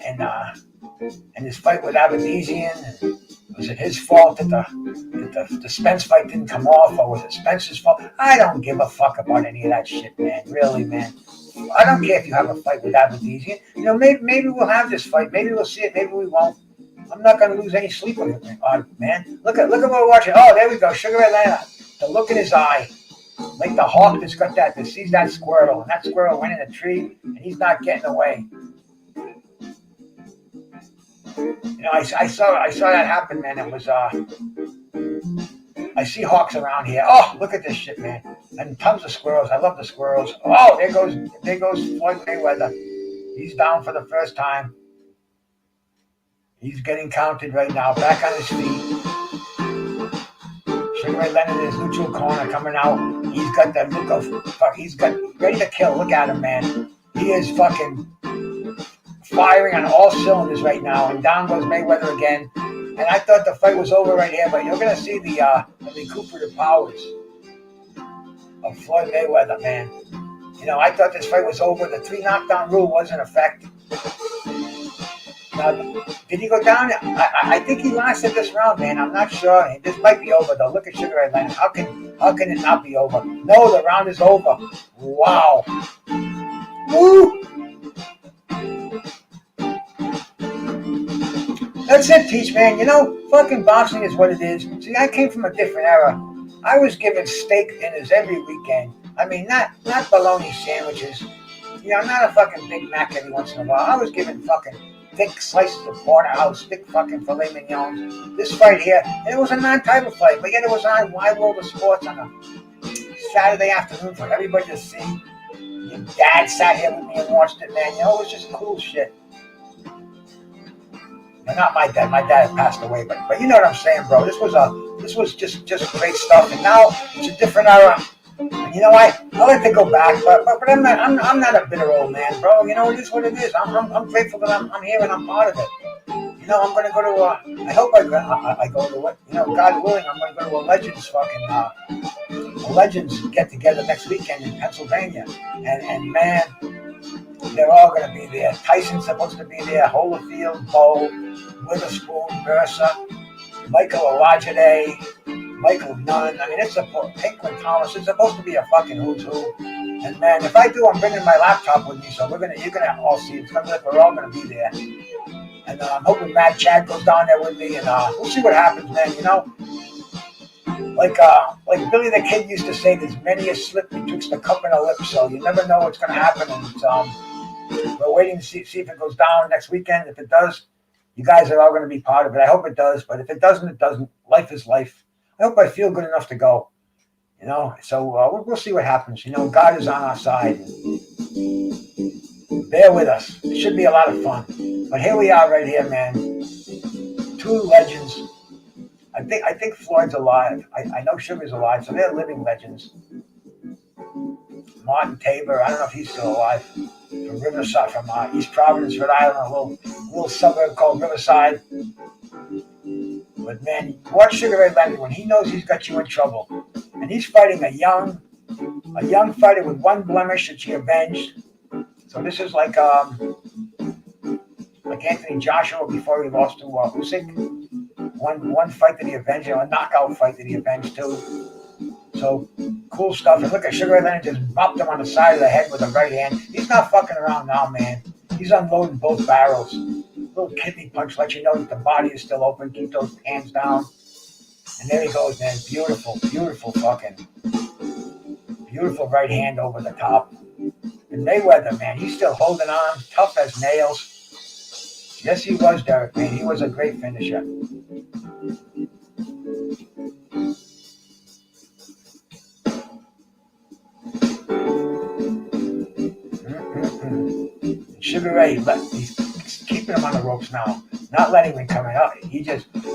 B: his fight with Aberdeen. Was it his fault that the Spence fight didn't come off, or was it Spence's fault? I don't give a fuck about any of that shit, man. Really, man. I don't care if you have a fight with Aberdeen. Maybe we'll have this fight. Maybe we'll see it. Maybe we won't. I'm not going to lose any sleep on it, man. Look at what we're watching. Oh, there we go. Sugar Ray Leonard. The look in his eye. Like the hawk that's got that sees that squirrel, and that squirrel went in a tree, and he's not getting away. I saw that happen, man. It was I see hawks around here. Oh, look at this shit, man. And tons of squirrels. I love the squirrels. Oh, there goes Floyd Mayweather. He's down for the first time. He's getting counted right now. Back on his feet. Sugar Ray Leonard in his neutral corner coming out. He's got that look of fuck. He's got ready to kill. Look at him, man. He is fucking firing on all cylinders right now. And down goes Mayweather again. And I thought the fight was over right here, but you're gonna see the recuperative powers of Floyd Mayweather, man. I thought this fight was over. The 3 knockdown rule was in effect. Now, did he go down? I think he lasted this round, man. I'm not sure. This might be over, though. Look at Sugar Ray Leonard. How can it not be over? No, the round is over. Wow. Woo! That's it, Teach, man. Fucking boxing is what it is. See, I came from a different era. I was given steak dinners every weekend. I mean, not bologna sandwiches. Not a fucking Big Mac every once in a while. I was given fucking thick slices of porterhouse, thick fucking filet mignon. This fight here, and it was a non-title fight, but yet it was on Wide World of Sports on a Saturday afternoon for everybody to see. Your dad sat here with me and watched it, man. It was just cool shit. Well, not my dad. My dad had passed away, but you know what I'm saying, bro. This was just great stuff, and now it's a different era. And I like to go back, but I'm not a bitter old man, bro. It is what it is. I'm grateful that I'm here and I'm part of it. I'm going to go to I hope I go to what, God willing, I'm going to go to a Legends get together next weekend in Pennsylvania. And man, they're all going to be there. Tyson's supposed to be there, Holyfield, Bo, Witherspoon, Mercer, Michael Olajide, Michael Nunn. I mean, it's Pinklin Thomas. It's supposed to be a fucking who's who. And man, if I do, I'm bringing my laptop with me, so you're gonna all see it. It's gonna be like we're all gonna be there. And I'm hoping Mad Chad goes down there with me, and we'll see what happens, man. Like Billy the Kid used to say, there's many a slip betwixt the cup and a lip, so you never know what's gonna happen. And we're waiting to see if it goes down next weekend. If it does, you guys are all gonna be part of it. I hope it does, but if it doesn't, it doesn't. Life is life. I hope I feel good enough to go. So we'll see what happens. God is on our side. Bear with us. It should be a lot of fun. But here we are right here, man. Two legends. I think Floyd's alive. I know Sugar's alive, so they're living legends. Martin Tabor, I don't know if he's still alive. From Riverside, from East Providence, Rhode Island, a little suburb called Riverside. But man, watch Sugar Ray Leonard when he knows he's got you in trouble. And he's fighting a young fighter with one blemish that she avenged. So this is like Anthony Joshua before he lost to Usyk. One fight that he avenged, a knockout fight that he avenged too. So cool stuff. And look at Sugar Ray Leonard just bopped him on the side of the head with a right hand. He's not fucking around now, man. He's unloading both barrels. Little kidney punch lets you know that the body is still open. Keep those hands down. And there he goes, man. Beautiful right hand over the top. And Mayweather, man, he's still holding on, tough as nails. Yes, he was, Derek, man. He was a great finisher. Sugar Ray, he's keeping him on the ropes now, not letting him come out.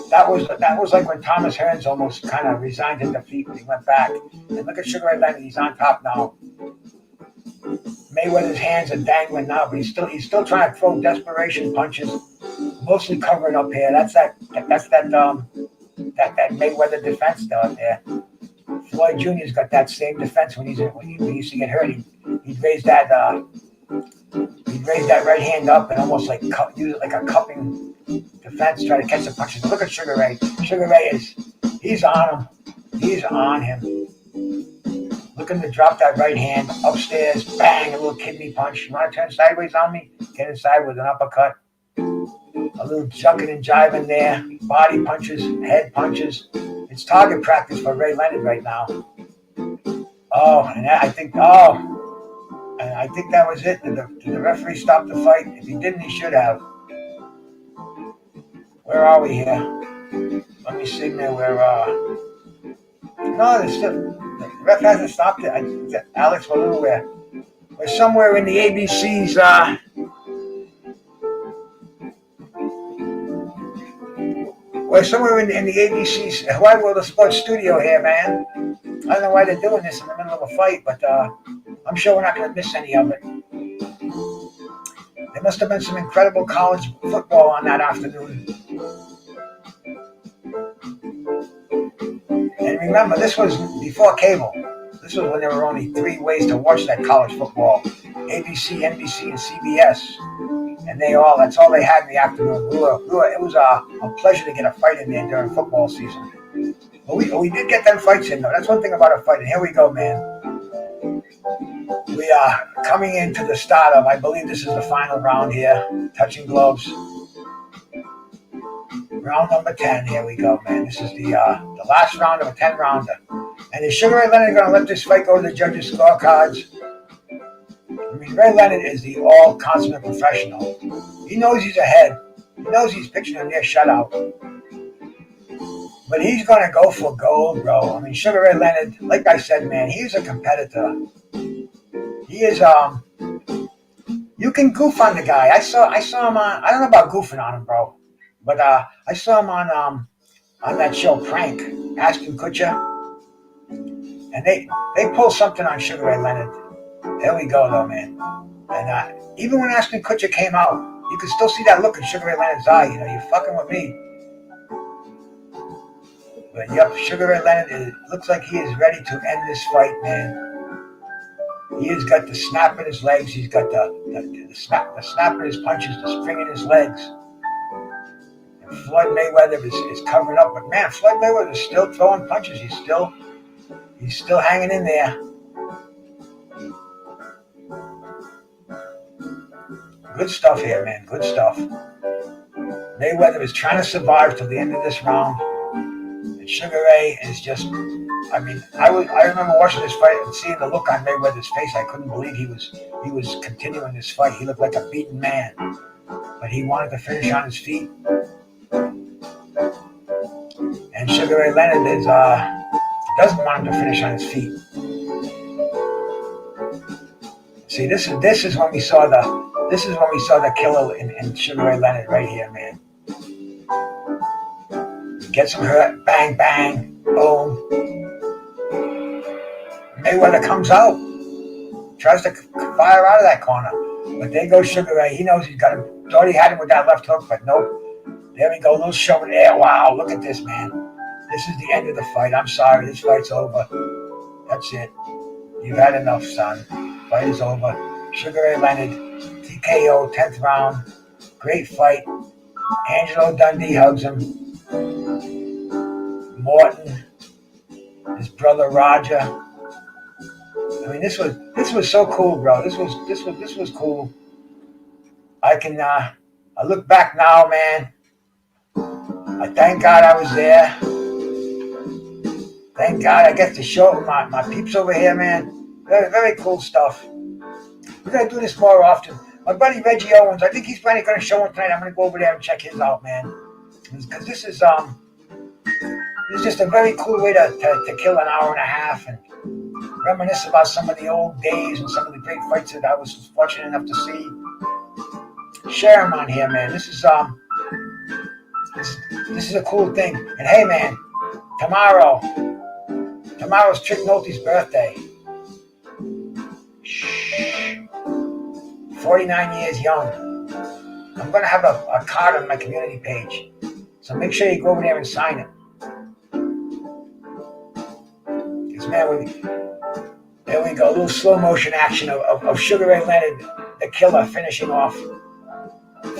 B: That was like when Thomas Hearns almost kind of resigned to defeat when he went back. And look at Sugar Ray Leonard, he's on top now. Mayweather's hands are dangling now, but he's still trying to throw desperation punches, mostly covering up here. That's that Mayweather defense down there. Floyd Jr.'s got that same defense when he used to get hurt. He'd raise that right hand up and almost like use it like a cupping defense, try to catch the punches. But look at Sugar Ray. Sugar Ray he's on him. He's on him. Looking to drop that right hand upstairs, bang, a little kidney punch. You want to turn sideways on me? Get inside with an uppercut. A little jucking and jiving there. Body punches, head punches. It's target practice for Ray Leonard right now. And I think that was it. Did the referee stop the fight? If he didn't, he should have. Where are we here? Let me see now where, no, the ref hasn't stopped it. Alex, we're somewhere in the ABC's, we're somewhere in the ABC's Hawaii World of Sports studio here, man. I don't know why they're doing this in the middle of a fight, but I'm sure we're not going to miss any of it. There must have been some incredible college football on that afternoon. And remember, this was before cable. This was when there were only 3 ways to watch that college football. ABC, NBC, and CBS. And that's all they had in the afternoon. It was a pleasure to get a fight in there during football season. But we did get them fights in, though. That's one thing about a fight. And here we go, man. We are coming into the start of, I believe this is the final round here. Touching gloves. Round number 10. Here we go, man. This is the last round of a 10-rounder. And is Sugar Ray Leonard going to let this fight go to the judges' scorecards? I mean, Ray Leonard is the all-consummate professional. He knows he's ahead. He knows he's pitching a near shutout. But he's going to go for gold, bro. I mean, Sugar Ray Leonard, like I said, man, he's a competitor. He is, you can goof on the guy. I saw him on, I don't know about goofing on him, bro. But I saw him on that show, Prank, Ashton Kutcher. And they pulled something on Sugar Ray Leonard. There we go, though, man. And even when Ashton Kutcher came out, you can still see that look in Sugar Ray Leonard's eye. You know, you're fucking with me. But yep, Sugar Ray Leonard looks like he is ready to end this fight, man. He has got the snap in his legs. He's got the snap in his punches, the spring in his legs. And Floyd Mayweather is covering up, but man, Floyd Mayweather is still throwing punches. He's still hanging in there. Good stuff here, man. Good stuff. Mayweather is trying to survive till the end of this round. And Sugar Ray is just, I mean, I remember watching this fight and seeing the look on Mayweather's face. I couldn't believe he was continuing this fight. He looked like a beaten man, but he wanted to finish on his feet. And Sugar Ray Leonard doesn't want him to finish on his feet. See, this is when we saw the killer in Sugar Ray Leonard right here, man. Gets him hurt, bang, bang, boom. Mayweather comes out, tries to fire out of that corner, but there goes Sugar Ray. He knows he's got him. Thought he had him with that left hook, but nope. There we go, little shove in the air. Wow, look at this, man. This is the end of the fight. I'm sorry, this fight's over. That's it. You've had enough, son. Fight is over. Sugar Ray Leonard, TKO, 10th round. Great fight. Angelo Dundee hugs him. Morton, his brother Roger. I mean, this was so cool, bro. This was cool. I look back now, man. I thank God I was there. Thank God I get to show my peeps over here, man. Very, very cool stuff. We're gonna do this more often. My buddy Reggie Owens, I think he's probably gonna show one tonight. I'm gonna go over there and check his out, man. Because this is just a very cool way to kill an hour and a half and reminisce about some of the old days and some of the great fights that I was fortunate enough to see. Share them on here, man. This is a cool thing. And hey, man, tomorrow's Trick Nolte's birthday. 49 years young. I'm going to have a card on my community page. So make sure you go over there and sign it. Because, man, there we go. A little slow motion action of Sugar Ray Leonard, the killer, finishing off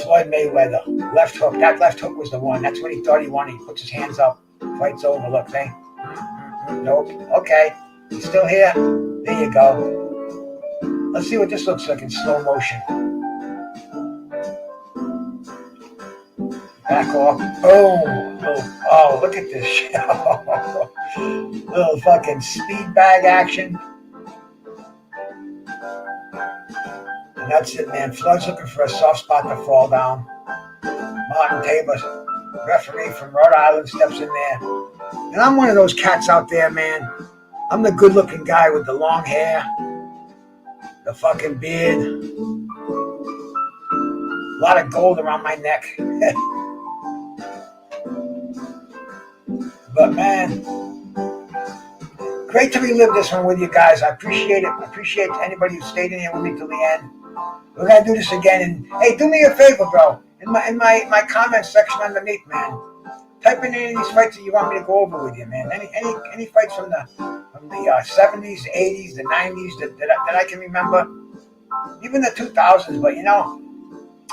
B: Floyd Mayweather. Left hook. That left hook was the one. That's what he thought he wanted. He puts his hands up. Fight's over. Look, see? Nope. Okay. He's still here. There you go. Let's see what this looks like in slow motion. Back off. Boom. Oh, look at this shit. Little fucking speed bag action. And that's it, man. Floyd's looking for a soft spot to fall down. Martin Tabor, referee from Rhode Island, steps in there. And I'm one of those cats out there, man. I'm the good-looking guy with the long hair, the fucking beard, a lot of gold around my neck. But, man, great to relive this one with you guys. I appreciate it. I appreciate anybody who stayed in here with me till the end. We're going to do this again. And, hey, do me a favor, bro. In my comment section underneath, man, type in any of these fights that you want me to go over with you, man. Any fights from the 70s, 80s, the 90s that I can remember. Even the 2000s. But, you know,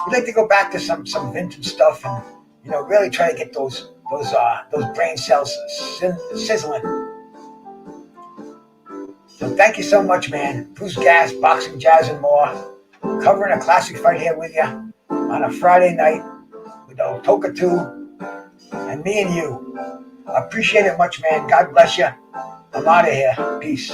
B: we'd like to go back to some vintage stuff and, you know, really try to get those brain cells sizzling. So thank you so much, man. Bruce Gas, Boxing, Jazz, and more. Covering a classic fight here with you on a Friday night with Otoka 2 and me and you. I appreciate it much, man. God bless you. I'm out of here. Peace.